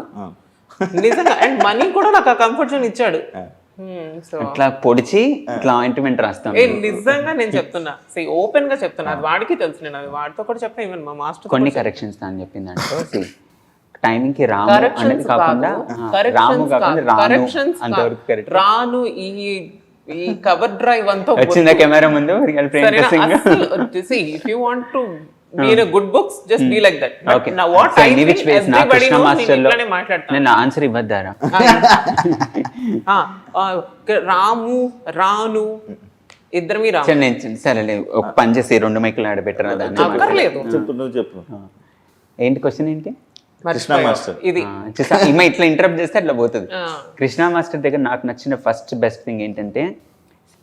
నిజంగా. అండ్ మనీ కూడా నాకు ఆ కంఫర్ట్ జోన్ ఇచ్చాడు. ఇట్లా పొడిచి ఇట్లా ఆయింట్మెంట్ రాస్తాం. నిజంగా నేను చెప్తున్నా, ఓపెన్ గా చెప్తున్నా, అది వాడికి తెలుసు. నేను అది వాడితో కూడా చెప్పాను, ఈవెన్ మా మాస్టర్ కొన్ని కరెక్షన్స్ అని చెప్పిందంటే టైమింగ్ కి రాము అనేది కాకుండా రాము కాకుండా రాను అంతవరకు కరెక్ట్. రాను ఈ కవర్ డ్రైవ్ అంతా వచ్చిందా కెమెరా ముందు real Priyanka Singh. If you want to be in a good books just be like that. But Okay. now what So, I which think ways na everybody Krishna knows Master నేను లో ఇట్లానే మాట్లాడతాను. నేను ఆన్సర్ ఇవ్వద్దారా? రాము రాను ఇద్దరమీ రాము. సరే నేను సరేలే ఒక పని చేసి 2 మైకులు ఆడబెట్టరా దాన్ని. అక్కర్లేదు. చెప్పు, నువ్వు చెప్పు. ఏంటి క్వశ్చన్ ఏంటి? కృష్ణ మాస్టర్ ఇది ఈమె ఇట్లా ఇంటరప్ట్ చేస్తే అట్లా పోతుంది. కృష్ణ మాస్టర్ దగ్గర నాకు నచ్చిన ఫస్ట్ బెస్ట్ థింగ్ ఏంటంటే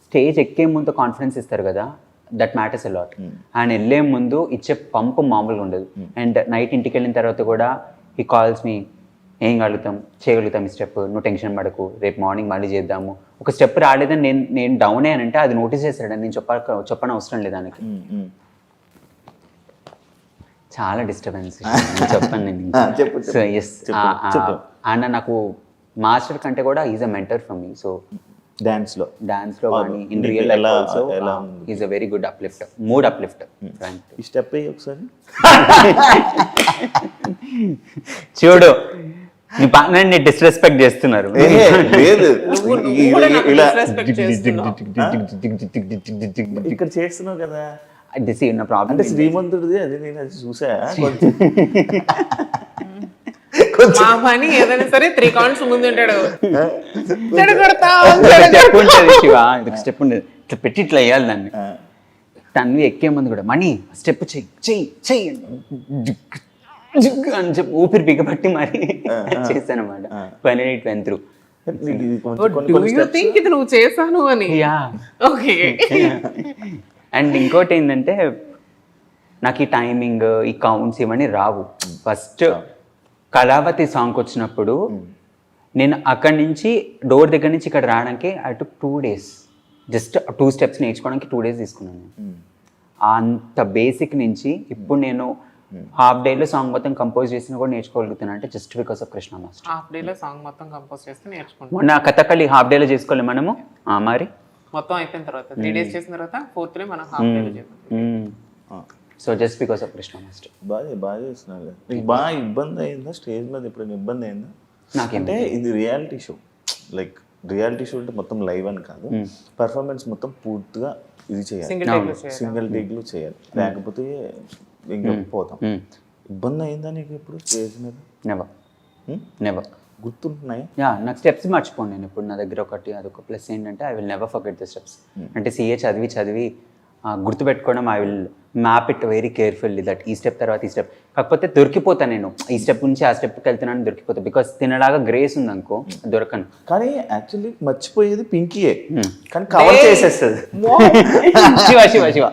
స్టేజ్ ఎక్కే ముందు కాన్ఫిడెన్స్ ఇస్తారు కదా, దట్ మ్యాటర్స్ అ లాట్. ఆయన వెళ్ళే ముందు ఇచ్చే పంపు మామూలుగా ఉండదు. అండ్ నైట్ ఇంటికి వెళ్ళిన తర్వాత కూడా హీ కాల్స్ మీ, ఏం చేయగలుగుతాం ఈ స్టెప్, నువ్వు టెన్షన్ పడకు, రేపు మార్నింగ్ మళ్ళీ చేద్దాము. ఒక స్టెప్ రాలేదని నేను డౌన్ అయ్యానంటే అది నోటీస్ చేస్తాడని నేను చెప్పని అవసరం లేదు దానికి. చాలా డిస్టర్బెన్స్ చెప్పాను నేను. సో ఎస్, ఆయన నాకు మాస్టర్ కంటే కూడా is a mentor for me. So dance లో కానీ in real life also is a very good uplifter, mood uplifter. ఈ స్టెప్ అయ్యి ఒకసారి చూడు, నీ పార్ట్నర్ని డిస్రెస్పెక్ట్ చేస్తున్నారు. లేదు, disrespect చేస్తున్నావు. ఇక్కడ చేస్తున్నావు కదా. దిస్ ఉన్న ప్రాబ్లం అంటే శ్రీమంతుడిది అది నేను అది చూసా. మా పని ఏదైనా సరే 3 కాన్స్ ముందు ఉంటాడు. స్టెప్ ఉంటుంది శివ, ఇది స్టెప్ ఉండేది ఇట్లా పెట్టి ఇట్లా వేయాలి దాన్ని. తన్వి ఎక్కే ముందు కూడా మనీ స్టెప్ చెయ్యి అని చెప్పి ఊపిరి బిగబట్టి మరి చేశాను అనమాట. It went through. ఇది నువ్వు చేశాను అని. ఓకే. అండ్ ఇంకోటి ఏంటంటే నాకు ఈ టైమింగ్, ఈ కౌంట్స్ ఇవన్నీ రావు. ఫస్ట్ కళావతి సాంగ్ వచ్చినప్పుడు నేను అక్కడి నుంచి డోర్ దగ్గర నుంచి ఇక్కడ రావడానికి I took 2 days. Just 2 steps నేర్చుకోవడానికి 2 days తీసుకున్నాను. అంత బేసిక్ నుంచి ఇప్పుడు నేను హాఫ్ డేలో సాంగ్ మొత్తం కంపోజ్ చేసిన కూడా నేర్చుకోగలుగుతాను అంటే just because of Krishna master. Half డేలో సాంగ్ మొత్తం కంపోజ్ చేస్తే నేర్చుకుంటాను. మొన్న కథకళి హాఫ్ డేలో చేసుకోలేము మనము. మరి మొత్తం అయిపోయిన తర్వాత 3 days చేసిన తర్వాత 4th డే మనం హాఫ్ డేలో చేస్తాం. So just because of Krishna master. బాగా చేస్తున్నారు. నీకు బాగా ఇబ్బంది అయిందా స్టేజ్ మీద? ఎప్పుడైనా ఇబ్బంది అయిందా? నాకంటే ఇది reality show. Like reality show అంటే మొత్తం లైవ్ అని కాదు, పర్ఫార్మెన్స్ మొత్తం పూర్తిగా ఇది చేయాలి, సింగిల్ టేక్లో చేయాలి, లేకపోతే ఇంకా పోతాం. ఇబ్బంది అయిందా నీకు ఇప్పుడు స్టేజ్ మీద? నెవర్. గుర్తుంటున్నాయి? నాకు స్టెప్స్ మర్చిపోండి నేను ఇప్పుడు. నా దగ్గర అదొక ప్లస్ ఏంటంటే I will never forget the steps. అంటే CA చదివి గుర్తుపెట్టుకోవడం, I will map it very carefully that ఈ స్టెప్ తర్వాత ఈ స్టెప్. కాకపోతే దొరికిపోతాను నేను, ఈ స్టెప్ నుంచి ఆ స్టెప్కి వెళ్తున్నాను దొరికిపోతా. బికాస్ తినలాగా గ్రేస్ ఉంది అనుకో దొరకను. కానీ యాక్చువల్లీ మర్చిపోయేది పింకీయే, కానీ కవర్ చేసేస్తుంది. శివ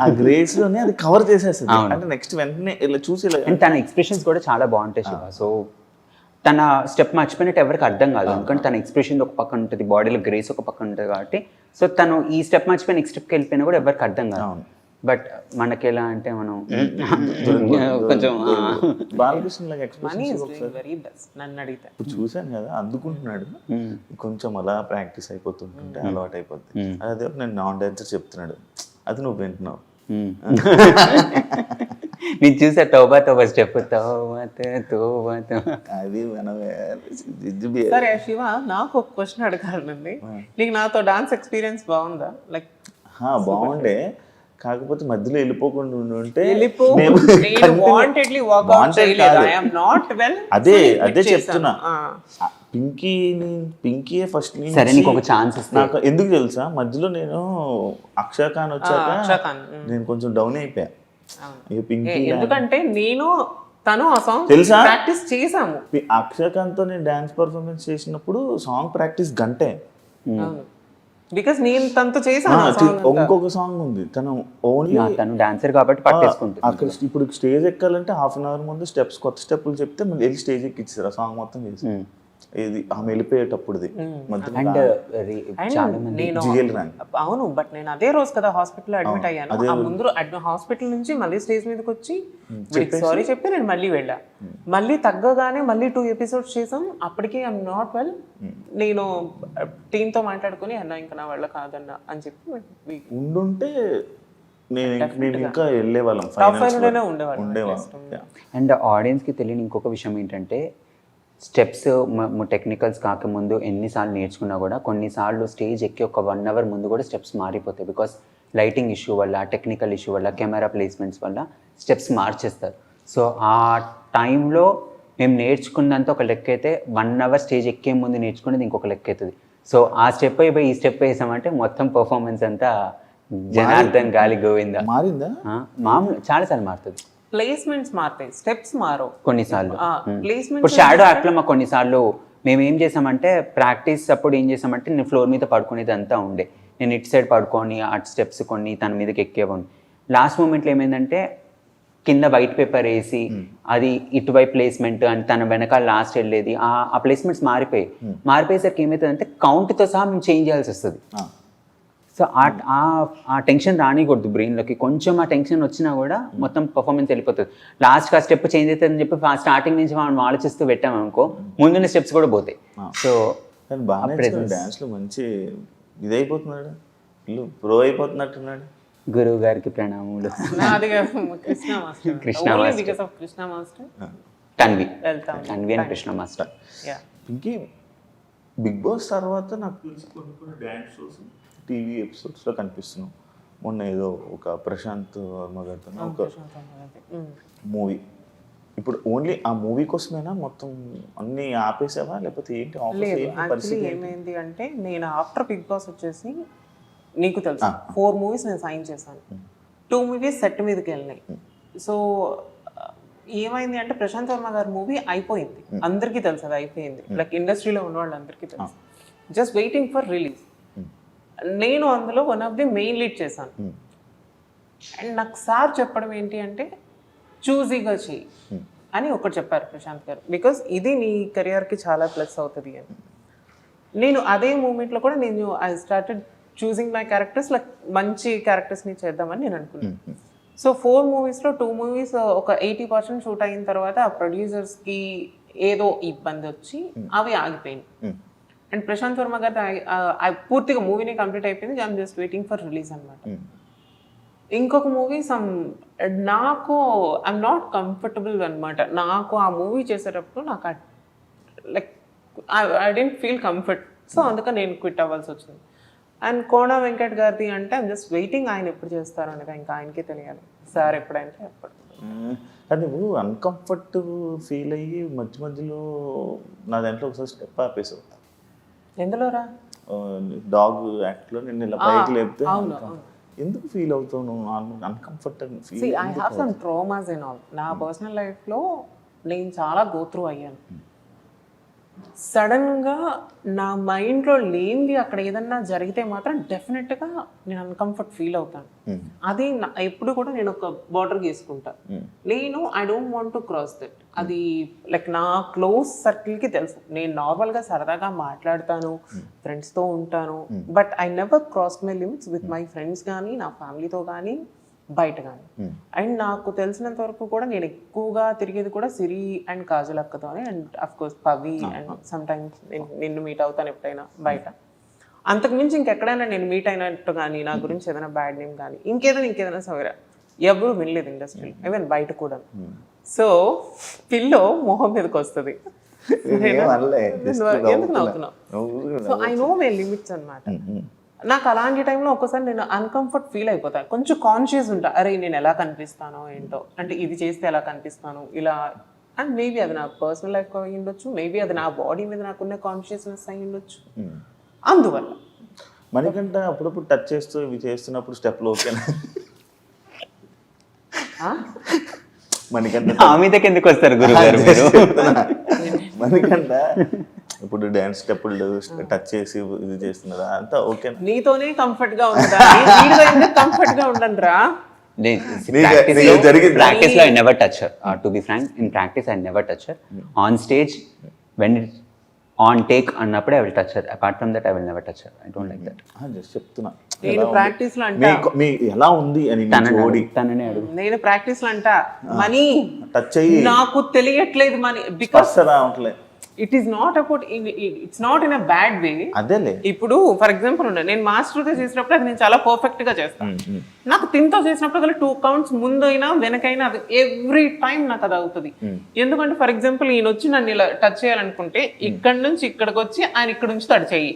ఆ గ్రేస్ లోనే అది కవర్ చేసేస్తుంది. అంటే నెక్స్ట్ వెంటనే ఇలా చూసి, అండ్ తన ఎక్స్ప్రెషన్స్ కూడా చాలా బాగుంటాయి శివ. సో తన స్టెప్ మర్చిపోయినట్టు ఎవరికి అర్థం కాదు, ఎందుకంటే తన ఎక్స్ప్రెషన్ ఒక పక్కన ఉంటుంది, బాడీలో గ్రేస్ ఒక పక్కన ఉంటుంది కాబట్టి. సో తను ఈ స్టెప్ మర్చిపోయి నెక్స్ట్ స్టెప్కి వెళ్ళిపోయినా కూడా ఎవరికి అర్థం కాదు. బట్ మనకి ఎలా అంటే మనం కొంచెం బాలకృష్ణ నన్ను అడిగితే ఇప్పుడు చూసాను కదా, అందుకుంటున్నాడు కొంచెం అలా ప్రాక్టీస్ అయిపోతుంటుంటే అలవాటు అయిపోతుంది. అదే నేను నాన్ డాన్సర్ చెప్తున్నాడు, అది నువ్వు వింటున్నావు. నేను చూసా తోబా స్టెప్ అది సరే శివ, నాకు ఒక క్వశ్చన్ అడగాలండి. నీకు నాతో డాన్స్ ఎక్స్పీరియన్స్ బాగుందా? లైక్ బాగుండే, కాకపోతే మధ్యలో వెళ్ళిపోకుండా ఉంటే అదే చెప్తున్నా. పింకీ ఫస్ట్ నాకు ఎందుకు తెలుసా, మధ్యలో నేను అక్షర్ ఖాన్ వచ్చాక నేను కొంచెం డౌన్ అయిపోయా. ఎందుకంటే నేను తను ఆ సాంగ్ తెలుసా ప్రాక్టీస్ చేసాము. అక్షర్ ఖాన్ తో నేను డాన్స్ పర్ఫార్మెన్స్ చేసినప్పుడు సాంగ్ ప్రాక్టీస్ గంటే. బికాస్ నేను తనతో చేసాను. ఇంకొక సాంగ్ ఉంది, తను ఓన్లీ తను డాన్సర్ కాబట్టి పట్టేసుకుంటుంది. అక్కడ ఇప్పుడు స్టేజ్ ఎక్కాలంటే హాఫ్ అన్ అవర్ ముందు స్టెప్స్, కొత్త స్టెప్పులు చెప్తే మళ్ళీ వెళ్ళి స్టేజ్ ఎక్కిచ్చారు, ఆ సాంగ్ మొత్తం చేసి. ఇది ఆమె వెళ్ళిపోయేటప్పుడుది అవును. బట్ నేను అదే రోజు కదా హాస్పిటల్ అడ్మిట్ అయ్యాను. ఆ ముందు హాస్పిటల్ నుంచి మళ్ళీ స్టేజ్ మీదకి వచ్చి సారీ చెప్పి నేను మళ్ళీ వెళ్ళా. మళ్ళీ తగ్గగానే మళ్ళీ 2 episodes చేసాం. అప్పటికి ఐఎమ్ నాట్ వెల్. నేను టీంతో మాట్లాడుకుని అన్న ఇంకా నా వల్ల కాదన్నా అని చెప్పి ఉండుంటే మేము ఇంకా వెళ్ళేవాళ్ళం టాప్ ఫైనల్స్ 5 లోనే ఉండేవాళ్ళం. అండ్ ఆడియన్స్కి తెలియని ఇంకొక విషయం ఏంటంటే స్టెప్స్ టెక్నికల్స్ కాకముందు ఎన్నిసార్లు నేర్చుకున్నా కూడా కొన్నిసార్లు స్టేజ్ ఎక్కి ఒక 1 hour ముందు కూడా స్టెప్స్ మారిపోతాయి. బికాస్ లైటింగ్ ఇష్యూ వల్ల, టెక్నికల్ ఇష్యూ వల్ల, కెమెరా ప్లేస్మెంట్స్ వల్ల స్టెప్స్ మార్చేస్తారు. సో ఆ టైంలో మేము నేర్చుకున్నంత ఒక లెక్క అయితే 1 hour స్టేజ్ ఎక్కే ముందు నేర్చుకునేది ఇంకొక లెక్క అవుతుంది. సో ఆ స్టెప్ అయిపోయి ఈ స్టెప్ వేసామంటే మొత్తం పర్ఫార్మెన్స్ అంతా జనార్దన్ గాలి గోవిందా మారిందా? మామూలు చాలాసార్లు మారుతుంది. ప్లేస్మెంట్స్ మారుతాయి, స్టెప్స్ మారవు కొన్నిసార్లు. ప్లేస్మెంట్ ఇప్పుడు షాడో యాక్ట్లో మాకు కొన్నిసార్లు మేము ఏం చేసామంటే ప్రాక్టీస్ అప్పుడు ఏం చేసామంటే నేను ఫ్లోర్ మీద పడుకునేది అంతా ఉండే. నేను ఇటు సైడ్ పడుకొని అటు స్టెప్స్ కొన్ని తన మీదకి ఎక్కేవాడిని. లాస్ట్ మూమెంట్లో ఏమైందంటే కింద వైట్ పేపర్ వేసి అది ఇటువైపు ప్లేస్మెంట్ అని తన వెనకాల లాస్ట్ వెళ్ళేది ఆ ప్లేస్మెంట్స్ మారిపోయేసరికి ఏమవుతుందంటే కౌంట్తో సహా మేము చేంజ్ చేయాల్సి వస్తుంది. సో ఆ టెన్షన్ రానికూడదు బ్రెయిన్లోకి. కొంచెం ఆ టెన్షన్ వచ్చినా కూడా మొత్తం పర్ఫార్మెన్స్ వెళ్ళిపోతుంది. లాస్ట్కి ఆ స్టెప్ చేంజ్ అవుతుందని చెప్పి స్టార్టింగ్ నుంచి మనం ఆలోచిస్తూ పెట్టామనుకో ముందున్న స్టెప్స్ కూడా పోతాయి. సో బాగా డాన్స్లో మంచి ఇదైపోతున్నాడు, ప్రో అయిపోతున్నట్టున్నాడు. గురువు గారికి ప్రణామములు. Krishna master, Tanvi and Krishna master. ఇంకే బిగ్ బాస్ తర్వాత నాకు తెలిసి కొన్ని డ్యాన్స్ షోస్ టీవీ ఎపిసోడ్స్లో కనిపిస్తున్నాం. మొన్న ఏదో ఒక ప్రశాంత్ వర్మ గారితో ఒక మూవీ. ఇప్పుడు ఓన్లీ ఆ మూవీ కోసమేనా మొత్తం అన్ని ఆపేసావా లేకపోతే ఏంటి? యాక్చువల్లీ ఏమైంది అంటే నేను ఆఫ్టర్ బిగ్ బాస్ వచ్చేసి నీకు తెలుసు 4 movies నేను సైన్ చేశాను. 2 movies సెట్ మీదకి వెళ్ళినాయి. సో ఏమైంది అంటే ప్రశాంత్ వర్మ గారి మూవీ అయిపోయింది, అందరికీ తెలుసు అది అయిపోయింది. లైక్ ఇండస్ట్రీలో ఉన్న వాళ్ళందరికీ తెలుసు. Just waiting for release. నేను అందులో one of the main lead చేశాను. అండ్ నాకు సార్ చెప్పడం ఏంటి అంటే చూజీగా చెయ్యి అని ఒకటి చెప్పారు ప్రశాంత్ గారు. బికాస్ ఇది నీ కెరియర్కి చాలా ప్లస్ అవుతుంది అని. నేను అదే మూమెంట్లో కూడా నేను I started choosing my characters, like మంచి క్యారెక్టర్స్ని చేద్దామని నేను అనుకున్నాను. సో 4 moviesలో 2 movies ఒక 80% షూట్ అయిన తర్వాత ఆ ప్రొడ్యూసర్స్కి ఏదో ఇబ్బంది వచ్చి అవి ఆగిపోయింది. అండ్ ప్రశాంత్ వర్మ గారు పూర్తిగా మూవీని కంప్లీట్ అయిపోయింది. I'm just waiting for release అనమాట. ఇంకొక మూవీ నాకు ఐఎమ్ నాట్ కంఫర్టబుల్ అనమాట. నాకు ఆ మూవీ చేసేటప్పుడు నాకు like I didn't feel comfort. So అందుకని నేను క్విట్ అవ్వాల్సి వచ్చింది. అండ్ కోన వెంకట్ గారిది అంటే ఐఎమ్ జస్ట్ వెయిటింగ్ ఆయన ఎప్పుడు చేస్తారు అనేది ఇంకా ఆయనకే తెలియాలి. సార్ ఎప్పుడంటే అప్పుడు. అది నువ్వు అన్కంఫర్ట్ ఫీల్ అయ్యి మధ్యలో నా దాంట్లో ఒకసారి స్టెప్ ఆపేసావు. ఎందులోరా? డాగ్ యాక్ట్లో నేను ఇలా పైకి లేపితే ఎందుకు ఫీల్ అవుతావు నువ్వు? Uncomfort feel. I have some traumas and all. నా పర్సనల్ లైఫ్లో నేను చాలా గో త్రూ అయ్యాను. సడన్గా నా మైండ్లో లేనిది అక్కడ ఏదన్నా జరిగితే మాత్రం డెఫినెట్గా నేను అన్కంఫర్ట్ ఫీల్ అవుతాను. అది ఎప్పుడు కూడా నేను ఒక బార్డర్ గీసుకుంటాను. నేను I don't want to cross that. అది లైక్ నా క్లోజ్ సర్కిల్కి తెలుసు. నేను నార్మల్గా సరదాగా మాట్లాడతాను, ఫ్రెండ్స్తో ఉంటాను, but I never cross my limits with my friends కానీ నా ఫ్యామిలీతో కానీ బయట కానీ. అండ్ నాకు తెలిసినంత వరకు కూడా నేను ఎక్కువగా తిరిగేది కూడా సిరి అండ్ కాజల్ అక్కతోనే. And of course Pavi and sometimes నిన్ను మీట్ అవుతాను ఎప్పుడైనా బయట. అంతకుమించి ఇంకెక్కడైనా నేను మీట్ అయినట్టు కానీ నా గురించి ఏదైనా బ్యాడ్ నేమ్ కానీ ఇంకేదైనా సవరా ఎవరు వినలేదు ఇండస్ట్రీలో, ఈవెన్ బయట కూడా. సో పిల్లో మొహం మీదకి వస్తుంది. ఎందుకు నవ్వుతున్నావు? So I know my limits అనమాట. నాకు అలాంటి టైంలో ఒక్కసారి నేను అన్కంఫర్ట్ ఫీల్ అయిపోతాను. కొంచెం కాన్షియస్ ఉంటా, అరే నేను ఎలా కనిపిస్తానో ఏంటో, అంటే ఇది చేస్తే ఎలా కనిపిస్తాను ఇలా. అండ్ మేబీ అది నా పర్సనల్ లైఫ్ అయి ఉండొచ్చు, మేబీ అది నా బాడీ మీద నాకున్న కాన్షియస్నెస్ అయి ఉండొచ్చు. అందువల్ల మనకంట అప్పుడప్పుడు టచ్ చేస్తూ ఇవి చేస్తున్నప్పుడు స్టెప్లు ఓకేనా? మనకంట మీదకి ఎందుకు వస్తారు గురుగారు మీరు? మనకంట ఇప్పుడు డాన్స్ స్టెప్పులు టచ్ చేసి ఇది చేస్తున్నారా అంతా ఓకే? నీతోనే కంఫర్ట్ గా ఉందా? కంఫర్ట్ గా ఉండండి రా. Practice lo I never touch her. To be frank, in practice I never touch her. On stage, when it's on take అన్నప్పుడు I will touch her. Apart from that I will never touch her. I don't like that. Just చెప్తున్నా. నేను ప్రాక్టీస్ లో అంటా మీ ఎలా ఉంది అని తననే అడుగు. నేను ప్రాక్టీస్ లో అంటా మనీ టచ్ అయ్యి నాకు తెలియట్లేదు మనీ బికాస్ రావట్లేదు. It is not about, it's not in a bad way. అదేలే. ఇప్పుడు ఫర్ ఎగ్జాంపుల్ నేను మాస్టర్తో చేసినప్పుడు అది నేను చాలా పర్ఫెక్ట్ గా చేస్తాను. నాకు తింతో చేసినప్పుడు అది 2 counts ముందైనా వెనకైనా అది ఎవ్రీ టైం నాకు అది అవుతుంది. ఎందుకంటే ఫర్ ఎగ్జాంపుల్ ఈయన వచ్చి నన్ను ఇలా టచ్ చేయాలనుకుంటే ఇక్కడ నుంచి ఇక్కడికి వచ్చి ఆయన ఇక్కడ నుంచి టచ్ చెయ్యి.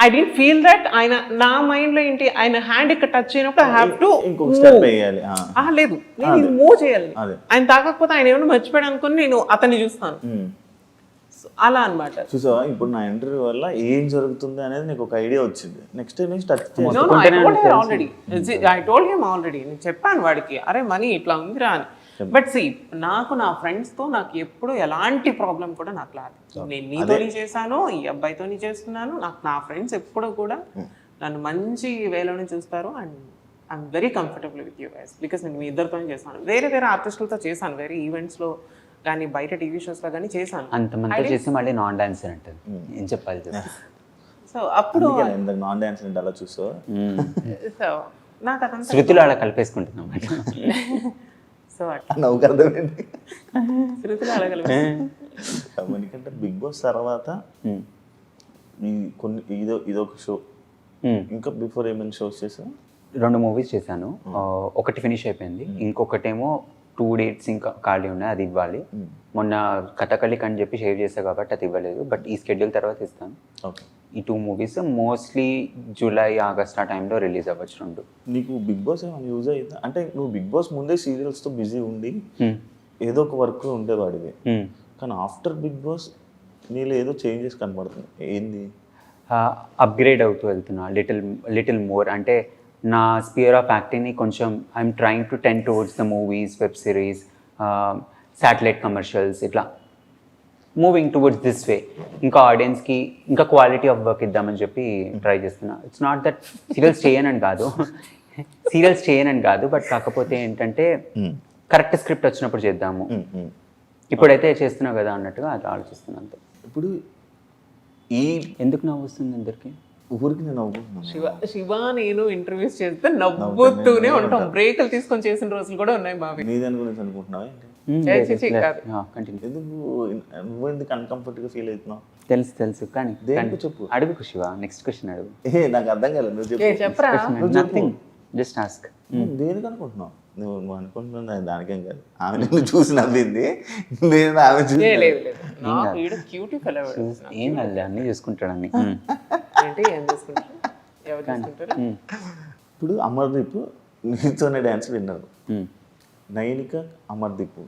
ఐ డోంట్ ఫీల్ దట్ ఆయన నా మైండ్ లో ఏంటి, ఆయన హ్యాండ్ ఇక్కడ టచ్ అయినప్పుడు ఐ హావ్ టు ఇంకొక స్టెప్ వేయాలి. లేదు, నేను ఇది మూవ్ చేయాలి. ఆయన తాగకపోతే ఆయన ఏమైనా మర్చిపోయాడు అనుకుని నేను అతన్ని చూస్తాను. అలా అన్నమాట. చూసావా, ఇప్పుడు నా ఇంటర్వ్యూ వల్ల ఏం జరుగుతుంది అనేది నీకు ఒక ఐడియా వచ్చింది. నెక్స్ట్ టైం నుంచి touch I told him already. నేను చెప్పాను వాడికి, అరే మనీ ఇట్లా ఉందిరా అని. బట్ సి, నాకు నా ఫ్రెండ్స్ తో నాకు ఎప్పుడు ఎలాంటి ప్రాబ్లం కూడా నాకు రాదు. నేను నీతోని చేశాను, ఈ అబ్బాయితోని చేస్తున్నాను. నాకు నా ఫ్రెండ్స్ ఎప్పుడు కూడా నన్ను మంచి వేలోనే చూస్తారు. And I'm very comfortable with you guys because నేను మీ ఇద్దరితో చేశాను. వేరే వేరే ఆర్టిస్టులతో చేశాను, వేరే ఈవెంట్స్ లో కానీ బయట టీవీ షోస్ లో కానీ చేశాను. అంతమంది చేసి మళ్ళీ నాన్ డాన్సర్ అంటారు, ఏం చెప్పాలి చెప్పి. సో అప్పుడు నాన్ డాన్స్ అలా చూసా. సో నాకు అదంతా శృతిలో అలా కలిపేసుకుంటున్నాం. సో నవ్వుకు అర్థమైంది. శృతిలో అడగలి. ఎందుకంటే బిగ్ బాస్ తర్వాత ఈ కొన్ని ఇదొక షో, ఇంకా బిఫోర్ ఏమైనా షోస్ చేసా? 2 మూవీస్ చేశాను. ఒకటి ఫినిష్ అయిపోయింది, ఇంకొకటేమో 2 dates ఇంకా ఖాళీ ఉన్నాయి, అది ఇవ్వాలి. మొన్న కథకళిక్ అని చెప్పి షేర్ చేశా కాబట్టి అది ఇవ్వలేదు, బట్ ఈ స్కెడ్యూల్ తర్వాత ఇస్తాను. ఓకే. ఈ 2 మూవీస్ మోస్ట్లీ జూలై ఆగస్ట్ ఆ టైంలో రిలీజ్ అవ్వచ్చు 2. నీకు బిగ్ బాస్ ఏమైనా యూజ్ అయ్యిందా? అంటే నువ్వు బిగ్ బాస్ ముందే సీరియల్స్తో బిజీ ఉండి ఏదో ఒక వర్క్ ఉండేవాడివి, కానీ ఆఫ్టర్ బిగ్ బాస్ నీలో ఏదో చేంజెస్ కనబడుతుంది. ఏంది? అప్గ్రేడ్ అవుతూ వెళ్తున్నా లిటిల్ మోర్. అంటే నా స్పియర్ ఆఫ్ యాక్టింగ్ని కొంచెం I'm trying to ten towards the movies, web series, satellite commercials, ఇట్లా మూవింగ్ టువర్డ్స్ దిస్ వే. ఇంకా ఆడియన్స్కి ఇంకా క్వాలిటీ ఆఫ్ వర్క్ ఇద్దామని చెప్పి ట్రై చేస్తున్నా. ఇట్స్ నాట్ దట్ సీరియల్స్ చేయనని కాదు, బట్ కాకపోతే ఏంటంటే కరెక్ట్ స్క్రిప్ట్ వచ్చినప్పుడు చేద్దాము, ఇప్పుడైతే చేస్తున్నావు కదా అన్నట్టుగా అది ఆలోచిస్తున్నాను అంతే. ఇప్పుడు ఎందుకు నవ్వు వస్తుంది అందరికి? ఊరికి నేను నవ్వుకుంటున్నాను. శివ నేను ఇంటర్వ్యూస్ చేస్తే నవ్వుతూనే ఉంటాం. బ్రేకులు తీసుకొని చేసిన రోజులు కూడా ఉన్నాయి మావి. నీదాని గురించి అనుకుంటున్నావా? ఎందుకు నువ్వు ఎందుకు అన్కంఫర్ట్ గా ఫీల్ అవుతున్నావు? తెలుసు కానీ చెప్పు, అడుగు శివ. నెక్స్ట్ క్వశ్చన్ అడుగు. నాకు అర్థం కాలేదు, నువ్వు చెప్పరా. Just ask. దేనికి అనుకుంటున్నావు? నువ్వు అనుకుంటున్నా దానికేం కాదు. ఆమె నిన్ను చూసి నవ్వింది, నేను ఆమె చూసి ఏం కాదు, అన్నీ చూసుకుంటాడు అన్ని. ఇప్పుడు అమర్దీప్ నీతోనే డ్యాన్స్ విన్నారు. నైనిక అమర్దీప్,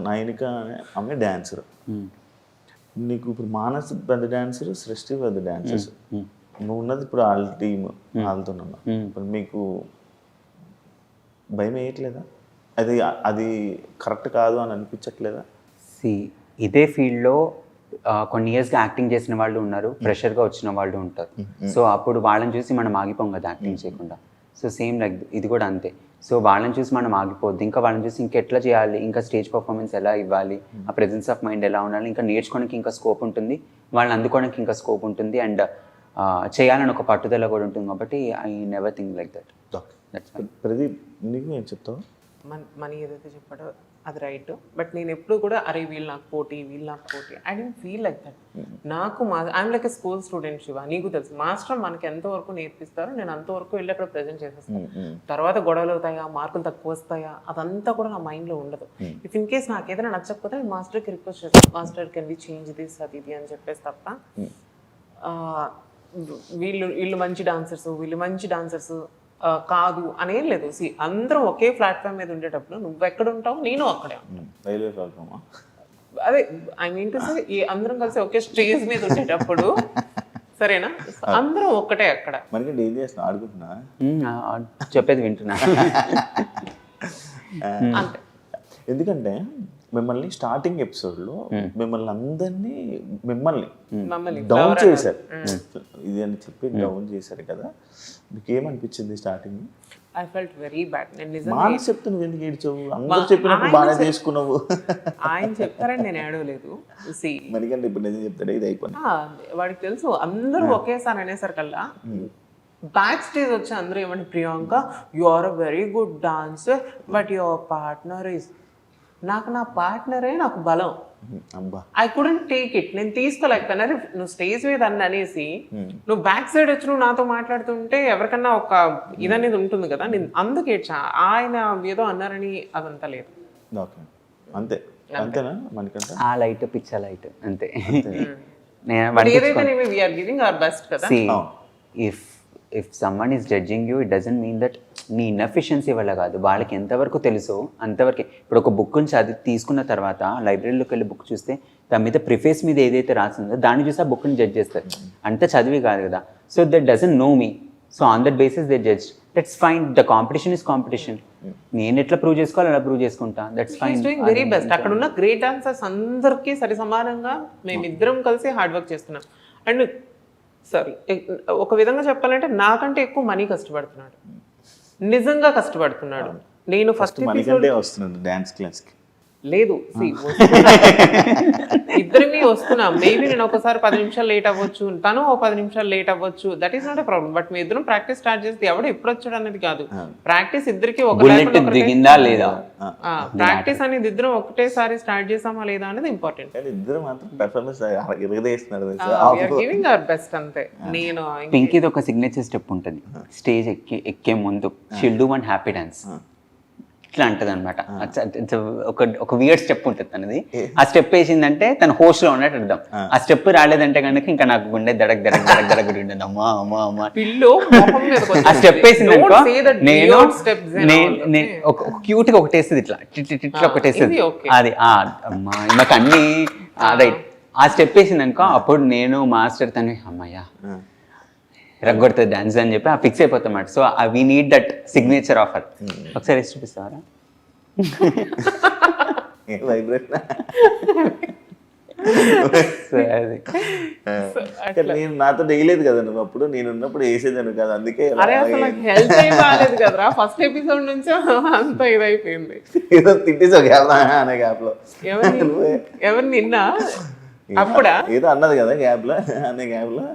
నైనిక అనే ఆమె డాన్సర్. నీకు ఇప్పుడు మానస్ పెద్ద డాన్సర్, సృష్టి పెద్ద డాన్సర్స్. నువ్వు ఉన్నది ఇప్పుడు వాళ్ళ టీమ్, వాళ్ళతో ఇప్పుడు మీకు భయం వేయట్లేదా? అది కరెక్ట్ కాదు అని అనిపించట్లేదా? ఇదే ఫీల్డ్లో కొన్ని ఇయర్స్గా యాక్టింగ్ చేసిన వాళ్ళు ఉన్నారు, ప్రెషర్గా వచ్చిన వాళ్ళు ఉంటారు. సో అప్పుడు వాళ్ళని చూసి మనం ఆగిపోం కదా యాక్టింగ్ చేయకుండా. సో సేమ్ లైక్ ఇది కూడా అంతే. సో వాళ్ళని చూసి మనం ఆగిపోద్ది, ఇంకా వాళ్ళని చూసి ఇంకెట్లా చేయాలి, ఇంకా స్టేజ్ పర్ఫార్మెన్స్ ఎలా ఇవ్వాలి, ఆ ప్రెజెన్స్ ఆఫ్ మైండ్ ఎలా ఉండాలి, ఇంకా నేర్చుకోవడానికి ఇంకా స్కోప్ ఉంటుంది, వాళ్ళని అందుకోవడానికి ఇంకా స్కోప్ ఉంటుంది, అండ్ చేయాలని ఒక పట్టుదల కూడా ఉంటుంది. కాబట్టి I never think like that. Pradeep, నీకు ఏం చెప్తావు? మనీ ఏదైతే చెప్పాడో అది రైట్, బట్ నేను ఎప్పుడు కూడా అరే వీళ్ళు నాకు పోటీ I don't feel like that. నాకు I'm like a school student Shiva, నీకు తెలుసు మాస్టర్ మనకి ఎంతవరకు నేర్పిస్తారో నేను అంతవరకు వెళ్ళి అక్కడ ప్రజెంట్ చేసేస్తాను. తర్వాత గొడవలు అవుతాయా, మార్కులు తక్కువ వస్తాయా, అదంతా కూడా నా మైండ్లో ఉండదు. ఇఫ్ ఇన్ కేస్ నాకు ఏదైనా నచ్చకపోతే నేను మాస్టర్కి రిక్వెస్ట్ చేస్తాను, master can we change this అది ఇది అని చెప్పేసి తప్ప వీళ్ళు మంచి డాన్సర్స్ కాదు అనేం లేదు. సి అందరం ఒకే ప్లాట్ఫామ్ మీద ఉండేటప్పుడు నువ్వు ఎక్కడ ఉంటావు, నేను అక్కడే ఉంటాను. అదే ఐ మీన్ టు సే అందరం కలిసి ఒకే స్టేజ్ మీద ఉండేటప్పుడు సరేనా, అందరం ఒక్కటే అక్కడ. చెప్పేది వింటున్నా. అంతే. ఎందుకంటే మిమ్మల్ని స్టార్టింగ్ ఎపిసోడ్లో మిమ్మల్ని అందరినీ డౌన్ చేశారు, ఇది అని చెప్పి డౌన్ చేశారు కదా. మీకు ఏమనిపించింది starting? I felt very bad. నేను నిజంగా మానస్ చెప్తే నువ్వు ఎందుకు ఏడ్చావు? అందరూ చెప్పినప్పుడు బాగా చేసుకున్నావు. ఆయన చెప్పారని నేను ఏడవలేదు. మనకంటే ఇప్పుడు నిజం చెప్తాడే ఇది అయిపోయింది. వాడికి తెలుసు అందరూ ఒకేసారి అనేసరికల్లా బ్యాక్ స్టేజ్ వచ్చి అందరూ ఏమంటే Priyanka you are a very good dancer but your partner is, నాకు నా పార్ట్నరే నాకు బలం. అబ్బా ఐ కుడెంట్ టేక్ ఇట్. నేను తీసుకోలేకపోయినా. అరే నువ్వు స్టేజ్ మీద అన్న అనేసి నువ్వు బ్యాక్ సైడ్ వచ్చి నువ్వు నాతో మాట్లాడుతుంటే ఎవరికన్నా ఒక ఇదనేది ఉంటుంది కదా. నేను అందుకే ఆయన ఏదో అన్నారని అదంతా లేదు. ఓకే అంతే అంతేనా మనకంటే ఆ లైట్ పిచ్చ లైట్ అంతే. ఏదైతే వీఆర్ గివింగ్ అవర్ బెస్ట్ కదా. If someone is judging you, it doesn't mean that నీ ఇన్ఎఫిషియన్సీ వల్ల కాదు, వాళ్ళకి ఎంతవరకు తెలుసో అంతవరకే. ఇప్పుడు ఒక బుక్ నుంచి అది తీసుకున్న తర్వాత లైబ్రరీలోకి వెళ్ళి బుక్ చూస్తే దాని మీద ప్రిఫేస్ మీద ఏదైతే రాసిందో దాన్ని చూసి ఆ బుక్ని జడ్జ్ చేస్తారు. అంత చదివి కాదు కదా. So that doesn't know me, so on that basis they judge. That's fine. The competition is competition. నేను ఎట్లా ప్రూవ్ చేసుకోవాలి అలా ప్రూవ్ చేసుకుంటా. That's fine. Very best. అక్కడ ఉన్న గ్రేట్ డాన్సర్స్ అందరికీ సరి సమానంగా మేమిద్దరం కలిసి హార్డ్ వర్క్ చేస్తున్నాం. అండ్ సారీ, ఒక విధంగా చెప్పాలంటే నాకంటే ఎక్కువ మనీ కష్టపడుతున్నాడు, నిజంగా కష్టపడుతున్నాడు. నేను ఫస్ట్ మనకంటే వస్తున్నాడు డాన్స్ క్లాస్కి. లేదు, ఇద్దరిమి వస్తున్నాం. మేబీ నేను ఒకసారి 10 నిమిషాలు లేట్ అవ్వచ్చు, తను 10 నిమిషాలు లేట్ అవ్వచ్చు. That is not a problem. But మీ ఇద్దరం ప్రాక్టీస్ స్టార్ట్ చేస్తే ఎవడు ఎప్పుడు వచ్చాడు అనేది కాదు. ప్రాక్టీస్ ఇద్దరికి దిగిందా లేదా, ప్రాక్టీస్ అనేది ఇద్దరం ఒకటేసారి స్టార్ట్ చేసామా లేదా అనేది ఇంపార్టెంట్. ఇద్దరు మాత్రం పెర్ఫార్మెన్స్ గివింగ్ అవర్ బెస్ట్ అంతే. నేను పింకీది ఒక సిగ్నేచర్ స్టెప్ ఉంటుంది స్టేజ్ ఎక్కే ముందు. She'll do one happy dance ఇట్లా అంటది అనమాట. ఒక వియర్డ్ స్టెప్ ఉంటుంది తనది. ఆ స్టెప్ వేసిందంటే తన హోస్ట్ లో ఉన్నట్టు అర్థం. ఆ స్టెప్ రాలేదంటే కనుక ఇంకా నాకు గుండె దడక్ దడక్ దడక్ దడక్ ఉండేది. అమ్మా అమ్మా అమ్మా ఆ స్టెప్ వేసిందనుకో నేను ఒక క్యూట్ గా ఒకటి వేస్తుంది ఇట్లా ఇట్లా ఒకటి వేస్తుంది. అది అమ్మా నాకు అన్ని రైట్. ఆ స్టెప్ వేసిందనుకో అప్పుడు నేను మాస్టర్ తను అమ్మయ్యా రగ్గొడుతుంది డాన్స్ అని చెప్పి ఫిక్స్ అయిపోతామాట. So we need that signature offer. ఒకసారి వేసి చూపిస్తారా? నేను నాతో వేయలేదు కదా నువ్వు అప్పుడు, నేను ఉన్నప్పుడు వేసేదాను కదా, అందుకే ఫస్ట్ ఎపిసోడ్ నుంచి అంత ఇదైపోయింది. ఏదో తిట్టేసావు గ్యాప్ అనే గ్యాప్ లో. ఎవరు నిన్న అప్పుడా ఏదో అన్నది కదా గ్యాప్ లో, అనే గ్యాప్ లో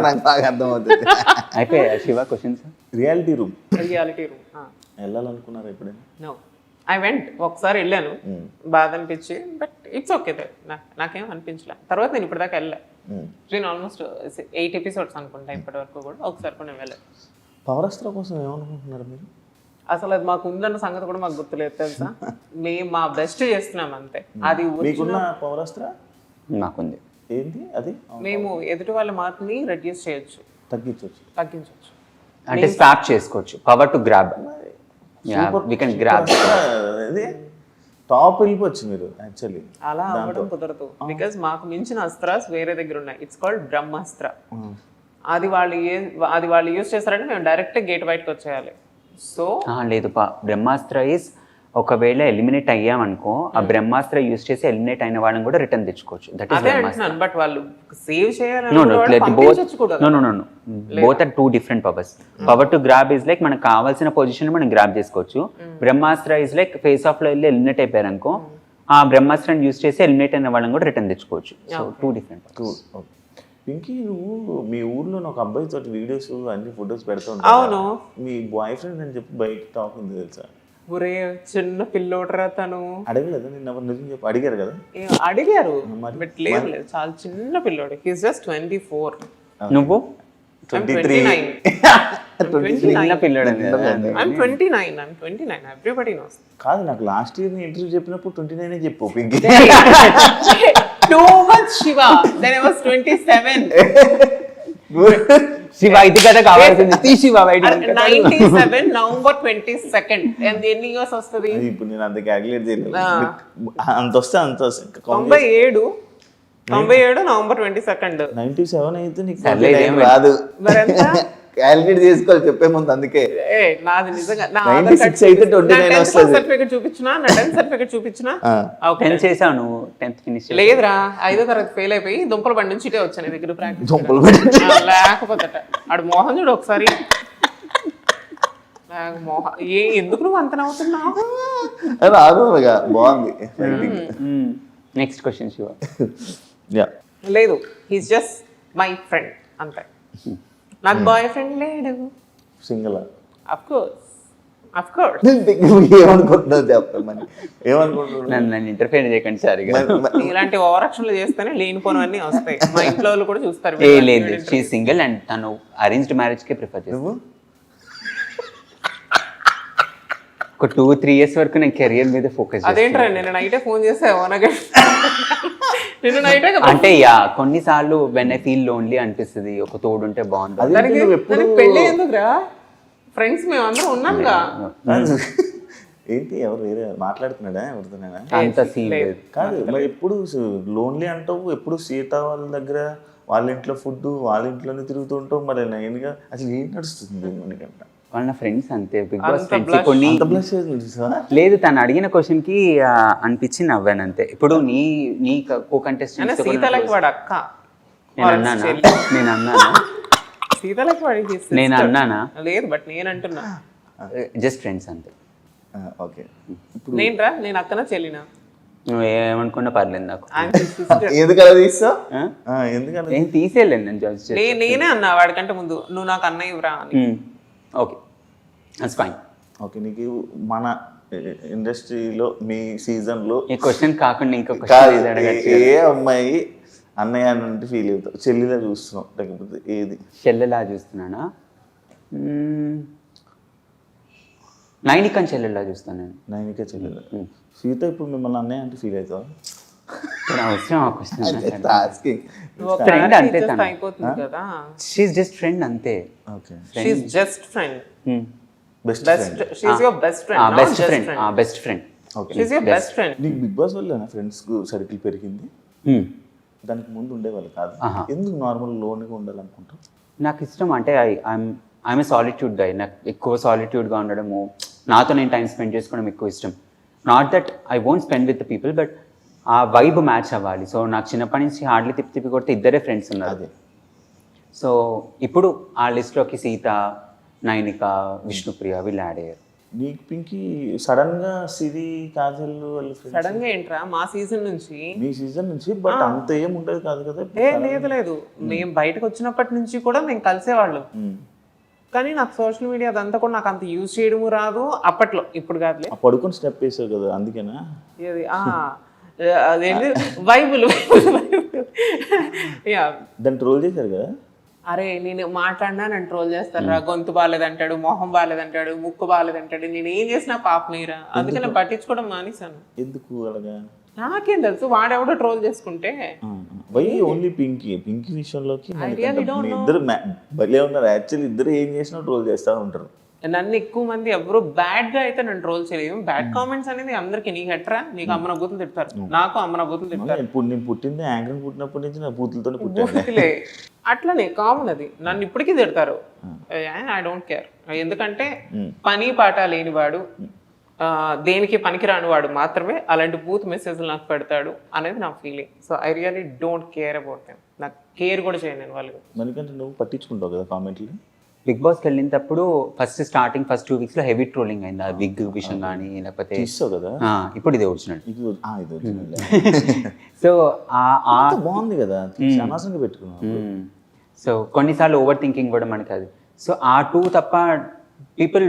నాకు బాగా అర్థమవుతుంది. అయిపోయా Shiva questions? Reality room reality room వెళ్ళాలనుకున్నారు ఎప్పుడైనా? No, I went. ఒకసారి వెళ్ళాను, బాధ అనిపించి, బట్ ఇట్స్ ఓకే. నాకేం అనిపించలే. తర్వాత నేను ఇప్పటిదాకా వెళ్ళా. నేను ఆల్మోస్ట్ 8 ఎపిసోడ్స్ అనుకుంటా ఇప్పటి వరకు కూడా. ఒకసారి కూడా నేను వెళ్ళాను. పవరస్త్ర కోసం ఏమనుకుంటున్నారు మీరు? అసలు అది మాకు ఉందన్న సంగతి కూడా మాకు గుర్తులేదు తెలుసా. మేము మా బెస్ట్ చేస్తున్నాం అంతే. అది మీకున్న పవరస్త్ర నాకుంది. ఏంటి అది? మేము ఎదుటి వాళ్ళ మార్క్ని రెడ్యూస్ చేయొచ్చు, తగ్గించవచ్చు. అంటే స్వాప్ చేసుకోవచ్చు. Power to grab. We can grab. Top వెళ్ళిపోవచ్చు మీరు యాక్చువల్లీ. అలా అవ్వడం కుదరదు. బికాజ్ మాకు మించిన అస్త్రాస్ వేరే దగ్గర ఉన్నాయి. ఇట్స్ కాల్డ్ బ్రహ్మాస్త్ర. అది వాళ్ళు యూజ్ చేస్తారంటే మేము డైరెక్ట్ గేట్ బయటకు వచ్చేయాలి. సో లేదు, బ్రహ్మాస్త్ర ఈజ్ ఒకవేళ ఎలిమినేట్ అయ్యామనుకో ఆ బ్రహ్మాస్త్ర యూజ్ చేసి ఎలిమినేట్ అయిన వాళ్ళని కూడా రిటర్న్ తెచ్చుకోవచ్చు. That is Brahmastra. బట్ వాళ్ళు సేవ్ చేయాలి. Both are 2 different powers. Power to grab is like మనకు కావాల్సిన పొజిషన్ మనం గ్రాబ్ చేసుకోవచ్చు. Brahmastra is like face off లో వెళ్ళి ఎలిమినేట్ అయిపోయారు అనుకో ఆ బ్రహ్మాస్త్రాన్ని యూజ్ చేసి ఎలిమినేట్ అయిన వాళ్ళని కూడా రిటర్న్ తెచ్చుకోవచ్చు. So 2 different powers. పింకీ, నువ్వు మీ ఊర్లో ఒక అబ్బాయి తోటి వీడియోస్ అన్ని ఫొటోస్ పెడతా అవును. మీ బాయ్ ఫ్రెండ్ అని చెప్పి బయట టాక్ ఉంది తెలుసా? ఒరే చిన్న పిల్లోడరా తను. అడగలేదు నిన్న నిజం చెప్పి అడిగారు కదా? అడిగారు, బట్ లేదు చాలా చిన్న పిల్లోడు. He's just 24. నువ్వు 23. చిన్న పిల్లోడు. I'm 29. Everybody knows. కాదు, నాకు లాస్ట్ ఇయర్ ఇంటర్వ్యూ చెప్పినప్పుడు 29 చెప్పు Pinky. Too much Shiva. Then I was 27. Shiva ఇది కదా కావాల్సింది. Shiva 97 November 22nd. And ఎన్ని ఇయర్స్ వస్తుంది ఇప్పుడు? నేను అంత క్యాలిక్యులేట్ చేయలేదు. అంత వస్తే 97 November 22nd. 97 అయితే నీకు రాదు. క్యాలిక్యులేట్ చేసుకోవాలి చెప్పే ముందు. అందుకే నాది నిజంగా నా 96 అయితే 29 వస్తుంది. సర్టిఫికెట్ చూపించినా, నా 10th సర్టిఫికెట్ చూపించినా. 10 చేసావు నువ్వు? 10th ఫినిష్ లేదురా, 5వ తరగతి ఫెయిల్ అయిపోయి దుంపల బండి నుంచి ఇటే వచ్చాను దగ్గర ప్రాక్టీస్. లేకపోతే ఆడు మోహన్ చూడు ఒకసారి. ఎందుకు నువ్వు అంత నవ్వుతున్నావు? బాగుంది. Next question Shiva. లేదు, హీస్ జస్ట్ మై ఫ్రెండ్ అంతే. నాకు బాయ్ ఫ్రెండ్ లేడు. Single? Of course. Of course ఏమనుకుంటున్నావు చెప్పమని, ఏమనుకుంటున్నావు? నన్ను ఇంటర్ఫేర్ చేయకండి సరిగా. ఇలాంటి ఓవరాక్షన్లు చేస్తేనే లేనిపోనివన్నీ వస్తాయి. మా ఇంట్లో వాళ్ళు కూడా చూస్తారు. ఏ లేదు, షీ సింగిల్ అండ్ తను అరేంజ్డ్ మ్యారేజ్ కే ప్రిఫర్ చేస్తాను. నువ్వు ఒక 2-3 years వరకు నేను కెరియర్ మీద ఫోకస్ అదేంట్రా నేను నైటే ఫోన్ చేసావు నిన్న నైటే అంటే యా కొన్నిసార్లు వెన్ ఐ ఫీల్ లోన్లీ అనిపిస్తుంది, ఒక తోడు ఉంటే బాగుంటుంది. దానికి పెళ్ళి ఎందుకురా, ఫ్రెండ్స్ మేము అందరం ఉన్నాంగా. ఏంటి ఎవరు వేరే మాట్లాడుతున్నాడా ఎవరితోనైనా? అంత సీన్ లేదు. కాదు మరి ఎప్పుడు లోన్లీ అంటావు, ఎప్పుడు సీత వాళ్ళ దగ్గర వాళ్ళ ఇంట్లో ఫుడ్ వాళ్ళ ఇంట్లోనే తిరుగుతూ ఉంటావు, మరి నేనుగా అసలు ఏం నడుస్తుంది మనకంట? వాళ్ళ ఫ్రెండ్స్ అంతే, బిగ్ బాస్ ఫ్రెండ్స్ కొన్ని లేదు. తను అడిగిన క్వశ్చన్ కి అనిపించి నవ్వాను అంతే. ఇప్పుడు నీ కో కంటెస్టెంట్ సీతలకి వాడు అక్క, నేను అన్నానా సీతలకి వాడి నేను అన్నానా? లేదు బట్ నేను అంటున్నా జస్ట్ ఫ్రెండ్స్ అంతే. ఓకే, నేనురా నేను అక్కన చెల్లినా నువ్వు ఏమనుకున్నా పర్లేదు నాకు. ఎందుకలా తీస్తావు? ఎందుకలా ఏం తీసేయలేను నేను జడ్జ్. నేనే అన్నా వాడికంటే ముందు, నువ్వు నాకు అన్నయ్య ఇవ్వరా అని. Okay that's fine. ఓకే, నీకు మన ఇండస్ట్రీలో మీ సీజన్లో ఈ క్వశ్చన్ కాకుండా ఇంకొక ఏ అమ్మాయి అన్నయ్య అంటే ఫీల్ అవుతావు? చెల్లిలా చూస్తున్నావు లేకపోతే ఏది? చెల్లెలా చూస్తున్నానా? నైనికని చెల్లెలా చూస్తాను నేను. నైనిక చెల్లెల. సీత ఇప్పుడు మిమ్మల్ని అన్నయ్య అంటే ఫీల్ అవుతావా? అవసరం ఆ క్వశ్చన్. ఫ్రెండ్ అంతే అయిపోతుంది కదా. షీఈస్ జస్ట్ ఫ్రెండ్ అంతే. Okay, she's just friend. Best she's your best friend. Best friend, best friend. Okay, she's your best friend. నీకు బిగ్ బాస్ వల్ల ఫ్రెండ్స్ సర్కిల్ పెరిగింది, దానికి ముందు ఉండేవాళ్ళు కాదు. ఎందుకు నార్మల్ లోన్గా ఉండాలనుకుంటావు? నాకు ఇష్టం అంటే ఐఎమ్ ఏ సాలిట్యూడ్ గై. నాకు ఎక్కువ సాలిట్యూడ్గా ఉండడము, నాతో నేను టైం స్పెండ్ చేసుకోవడం ఎక్కువ ఇష్టం. Not that I won't spend with the people, but ఆ వైబ్ మ్యాచ్ అవ్వాలి. సో నాకు చిన్నప్పటి నుంచి హార్డ్లీ తిప్పి కొడితే ఇద్దరే ఫ్రెండ్స్ ఉన్నారు. సో ఇప్పుడు ఆ లిస్ట్లోకి సీత, నైనిక, విష్ణుప్రియ వీళ్ళు యాడ్ అయ్యారు. నీకు పింకి సడన్ గా సిరి, కాజల్ సడన్ గా ఏంట్రా మా సీజన్ నుంచి, మీ సీజన్ నుంచి, బట్ అంత ఏం ఉండదు కాదు కదా? లేదు మేము బయటకు వచ్చినప్పటి నుంచి కూడా మేము కలిసేవాళ్ళం. కానీ నాకు సోషల్ మీడియా అదంతా కూడా నాకు అంత యూజ్ చేయడము రాదు అప్పట్లో. ఇప్పుడు కాదులే, పడుకొని స్టెప్ వేసావు కదా అందుకేనా? అదేంటి బైబుల్ దాన్ని ట్రోల్ చేశారు కదా. అరే నేను మాట్లాడినా నన్ను ట్రోల్ చేస్తారా, గొంతు బాగాలేదంటాడు, మొహం బాగాలేదంటాడు, ముక్కు బాగాలేదంటాడు, నేను ఏం చేసినా పాపమీరా. అందుకే నేను పట్టించుకోవడం మానేశాను. ఎందుకు అలాగా? నాకేం తెలుసు, వాడెవడో ట్రోల్ చేసుకుంటే. వై ఓన్లీ పింకీ విషయంలోకి ఇద్దరు భలే ఉన్నారు. యాక్చువల్లీ ఇద్దరు ఏం చేసినా ట్రోల్ చేస్తూ ఉంటారు. నన్ను ఎక్కువ మంది ఎవరు బ్యాడ్ గా అయితే నన్ను ట్రోల్ చేయలేము. బ్యాడ్ కామెంట్స్ అనేది అందరికి, నీకు ఎట్రా నీకు అమ్మన బూతులు తిడతారు, నాకు అమ్మన బూతులు తిడతారు. నేను పుట్టింది యాంకర్ పుట్టినప్పటి నుంచి నా బూతులతో పుట్టిలే. అట్లనే కామన్ అది. నన్ను ఇప్పటికీ తిడతారు, ఐ డోంట్ కేర్. ఎందుకంటే పని పాట లేనివాడు, దేనికి పనికిరాని వాడు మాత్రమే అలాంటి బూత్ మెసేజ్లు నాకు పెడతాడు అనేది నా feeling. So I really don't care about them. నాకు కేర్ కూడా చేయను నేను వాళ్ళు. ఎందుకంటే నువ్వు పట్టించుకుంటావు కదా కామెంట్లు. బిగ్ బాస్కి వెళ్ళినప్పుడు స్టార్టింగ్ ఫస్ట్ 2 weeks లో హెవీ ట్రోలింగ్ అయింది. ఆ విగ్ విషయం కానీ లేకపోతే కదా. ఇప్పుడు ఇది ఒరిజినల్. సో సో బాగుంది కదా, అనవసరంగా పెట్టుకున్నాను. సో కొన్నిసార్లు ఓవర్ థింకింగ్ కూడా మనకి అది. సో ఆ 2 తప్ప people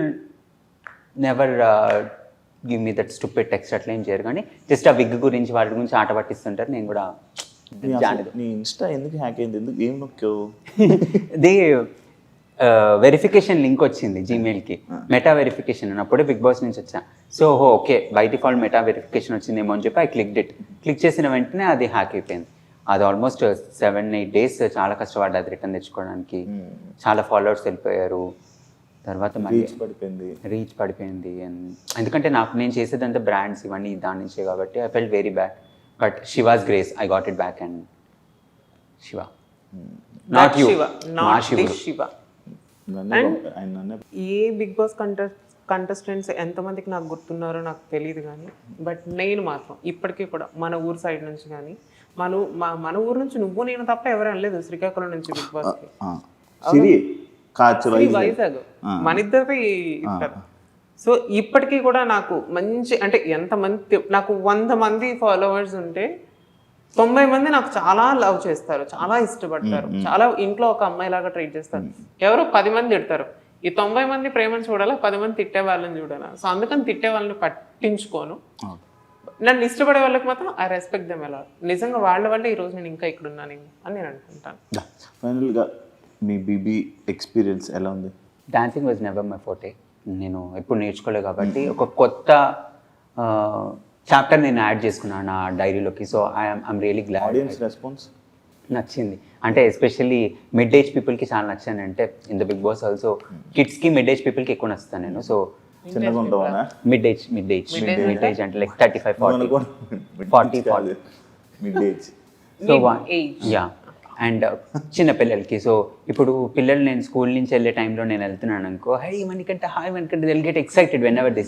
never give me that stupid text అట్లా ఏం చేయరు. కానీ జస్ట్ ఆ విగ్ గురించి వాటి గురించి ఆట పట్టిస్తుంటారు. నేను కూడా నీ ఇన్స్టా ఎందుకు హ్యాక్ అయింది? ఎందుకు ఏం నొక్కావు? దే వెరిఫికేషన్ లింక్ వచ్చింది జీమెయిల్కి, మెటా వెరిఫికేషన్. అప్పుడే బిగ్ బాస్ నుంచి వచ్చా. So okay by default meta verification వచ్చిందేమో అని చెప్పి క్లిక్ చేసిన వెంటనే అది హ్యాక్ అయిపోయింది. అది ఆల్మోస్ట్ 7-8 days చాలా కష్టపడ్డా అది రిటర్న్ తెచ్చుకోవడానికి. చాలా ఫాలోవర్స్ వెళ్ళిపోయారు. తర్వాత రీచ్ పడిపోయింది. ఎందుకంటే నేను చేసేదంతా బ్రాండ్స్ ఇవన్నీ దాని నుంచే కాబట్టి I felt very bad. But Shiva's grace I got it back. And Shiva not you, మా శివ. ఏ బిగ్ బాస్ కంటెస్టెంట్స్ ఎంతమందికి నాకు గుర్తున్నారో నాకు తెలియదు కానీ, బట్ నేను మాత్రం ఇప్పటికీ కూడా మన ఊరు సైడ్ నుంచి కానీ, మన ఊరు నుంచి నువ్వు నేను తప్ప ఎవరు అనలేదు శ్రీకాకుళం నుంచి బిగ్ బాస్కి. వైజాగ్ మన ఇద్దరిది ఇక్కడ. సో ఇప్పటికీ కూడా నాకు మంచి అంటే ఎంతమంది నాకు 100 మంది ఫాలోవర్స్ ఉంటే 90 మంది నాకు చాలా లవ్ చేస్తారు, చాలా ఇష్టపడతారు, చాలా ఇంట్లో ఒక అమ్మాయి లాగా ట్రీట్ చేస్తారు. ఎవరో 10 మంది తిడతారు, ఈ 90 మంది ప్రేమను చూడాలా, 10 మంది తిట్టే వాళ్ళని చూడాలా. సో అందుకని తిట్టే వాళ్ళని పట్టించుకోను. నన్ను ఇష్టపడే వాళ్ళకి మాత్రం ఐ రెస్పెక్ట్ దెమ్ ఎలా. నిజంగా వాళ్ళ వల్ల ఈ రోజు నేను ఇంకా ఇక్కడ ఉన్నాను అని నేను అనుకుంటాను. ఫైనల్గా మీ బీబీ ఎక్స్పీరియన్స్ ఎలా ఉంది? Dancing was never my forte. నేను ఎప్పుడు నేర్చుకోలేదు కాబట్టి ఒక కొత్త చాప్టర్ నేను యాడ్ చేసుకున్నాను నా డైరీలోకి. So I'm really glad. Audience response నచ్చింది అంటే ఎస్పెషల్లీ మిడ్ ఏజ్ పీపుల్కి చాలా నచ్చాను. అంటే in the Bigg Boss also కిడ్స్కి మిడ్ ఏజ్ పీపుల్కి ఎక్కువ నచ్చుతాను నేను. సో చిన్నగా ఉంటావా? మిడ్ ఏజ్ అంటే like 35, 40 mid age. So yeah and చిన్న పిల్లలకి. సో ఇప్పుడు పిల్లలు నేను స్కూల్ నుంచి వెళ్ళే టైంలో నేను వెళ్తున్నాను అనుకో, హై మనకంటే హాయ్ మనకంటే they'll get excited whenever they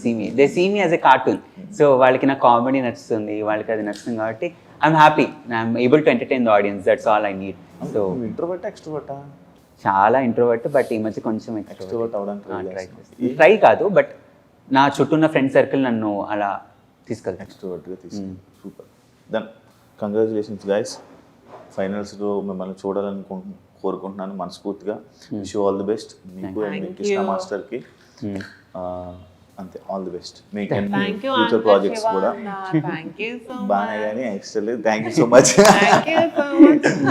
see me as a cartoon. So వాళ్ళకి నా కామెడీ నచ్చుతుంది, వాళ్ళకి అది నచ్చుతుంది కాబట్టి I'm happy. I'm able to entertain the audience. That's all I need. So introvert ఎక్స్ట్రోవర్టా? చాలా ఇంట్రోవర్ట్, బట్ ఈ మధ్య కొంచెం ఎక్స్ట్రోవర్ట్ అవడానికి ట్రై కాదు, బట్ నా చుట్టూ ఉన్న ఫ్రెండ్ సర్కిల్ నన్ను అలా తీసుకెళ్తాను. ఎక్స్ట్రోవర్ట్గా తీసుకెళ్ళి. సూపర్. Then congratulations guys. ఫైనల్స్లో మిమ్మల్ని చూడాలని కోరుకుంటున్నాను మనస్ఫూర్తిగా. Wish you all the best మీకు అండ్ మీ కృష్ణ మాస్టర్కి. అంతే, ఆల్ ది బెస్ట్ మీకు అండ్ ఫ్యూచర్ ప్రాజెక్ట్స్ కూడా. బాగా కానీ extra. Thank you so much.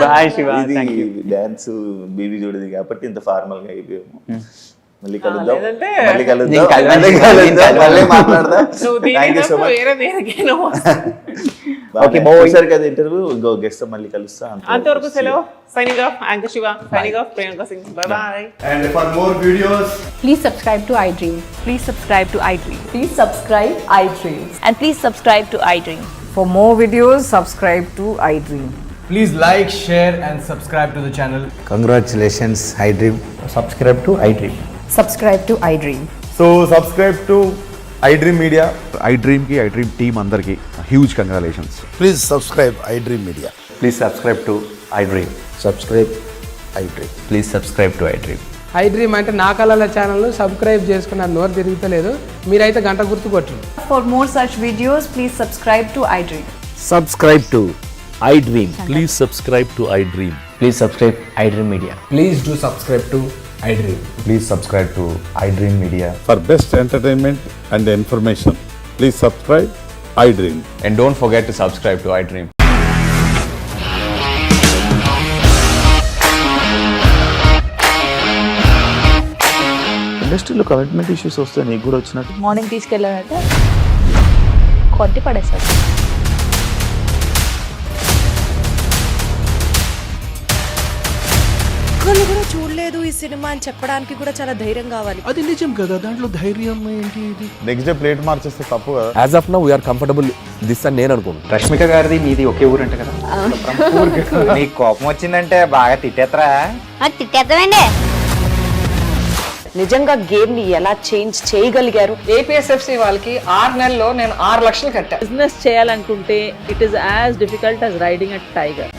Bye Shiva. ఇది డ్యాన్స్ బీబీ చూడేది కాబట్టి ఇంత ఫార్మల్గా అయిపోయాము. మళ్ళీ కలుద్దాం, మళ్ళీ మాట్లాడదాం. Thank you so much. సరే కదా ఇంటర్వ్యూ, ఇంకో గెస్ట్ మళ్ళీ కలుస్తా. అంతవరకు సెలవు. Signing off anchor Shiva, signing off Priyanka Singh. By by. And for more videos, Please subscribe to iDream. Please subscribe to iDream. Please subscribe iDreams. And please subscribe to iDream. For more videos, subscribe to iDream. please like, share and subscribe to the channel. Congratulations, iDream. Subscribe to iDream. Subscribe to iDream. So subscribe to iDream Media. iDream team అందరికి huge congratulations. Please subscribe iDream Media. Please subscribe to iDream. Subscribe iDream. Please subscribe to iDream. iDream అంటే నా కళల ఛానల్ సబ్స్క్రైబ్ చేసుకున్న నోరు తిరుగుతలేదు. మీరైతే గంట గుర్తు కొట్టండి. For more such videos, please subscribe to iDream. Subscribe to iDream. Please subscribe to iDream. Please subscribe iDream Media. Please do subscribe to iDream. Please subscribe to iDream Media. For best entertainment and information, please subscribe iDream. And don't forget to subscribe to iDream. ఇండస్ట్రీలో కమిట్మెంట్ ఇష్యూస్ వస్తే నీకు కూడా వచ్చినట్టు? మార్నింగ్ తీసుకెళ్ళాడంటే కొట్టి పడేస్తాడు. ఒక్కళ్ళు కూడా చూడలేదు ఈ సినిమా అని చెప్పడానికి కూడా చాలా ధైర్యం కావాలి. అది నిజం కదా, దాంట్లో ధైర్యం ఏంటి? ఇది నెక్స్ట్ డే ప్లేట్ మార్చేస్తే తప్పు కదా. As of now we're comfortable this అని నేను అనుకుంటున్నాను. రష్మిక గారిది మీది ఒకే ఊరు అంట కదా? నీకు కోపం వచ్చిందంటే బాగా తిట్టేత్తరా? తిట్టేద్దామండి. నిజంగా గేమ్ ని ఎలా చేంజ్ చేయగలిగారు? ఏపీఎస్ఎఫ్సి వాళ్ళకి 6 నెలల్లో నేను 6 లక్షలు కట్టా. బిజినెస్ చేయాలనుకుంటే it is as difficult as riding a tiger.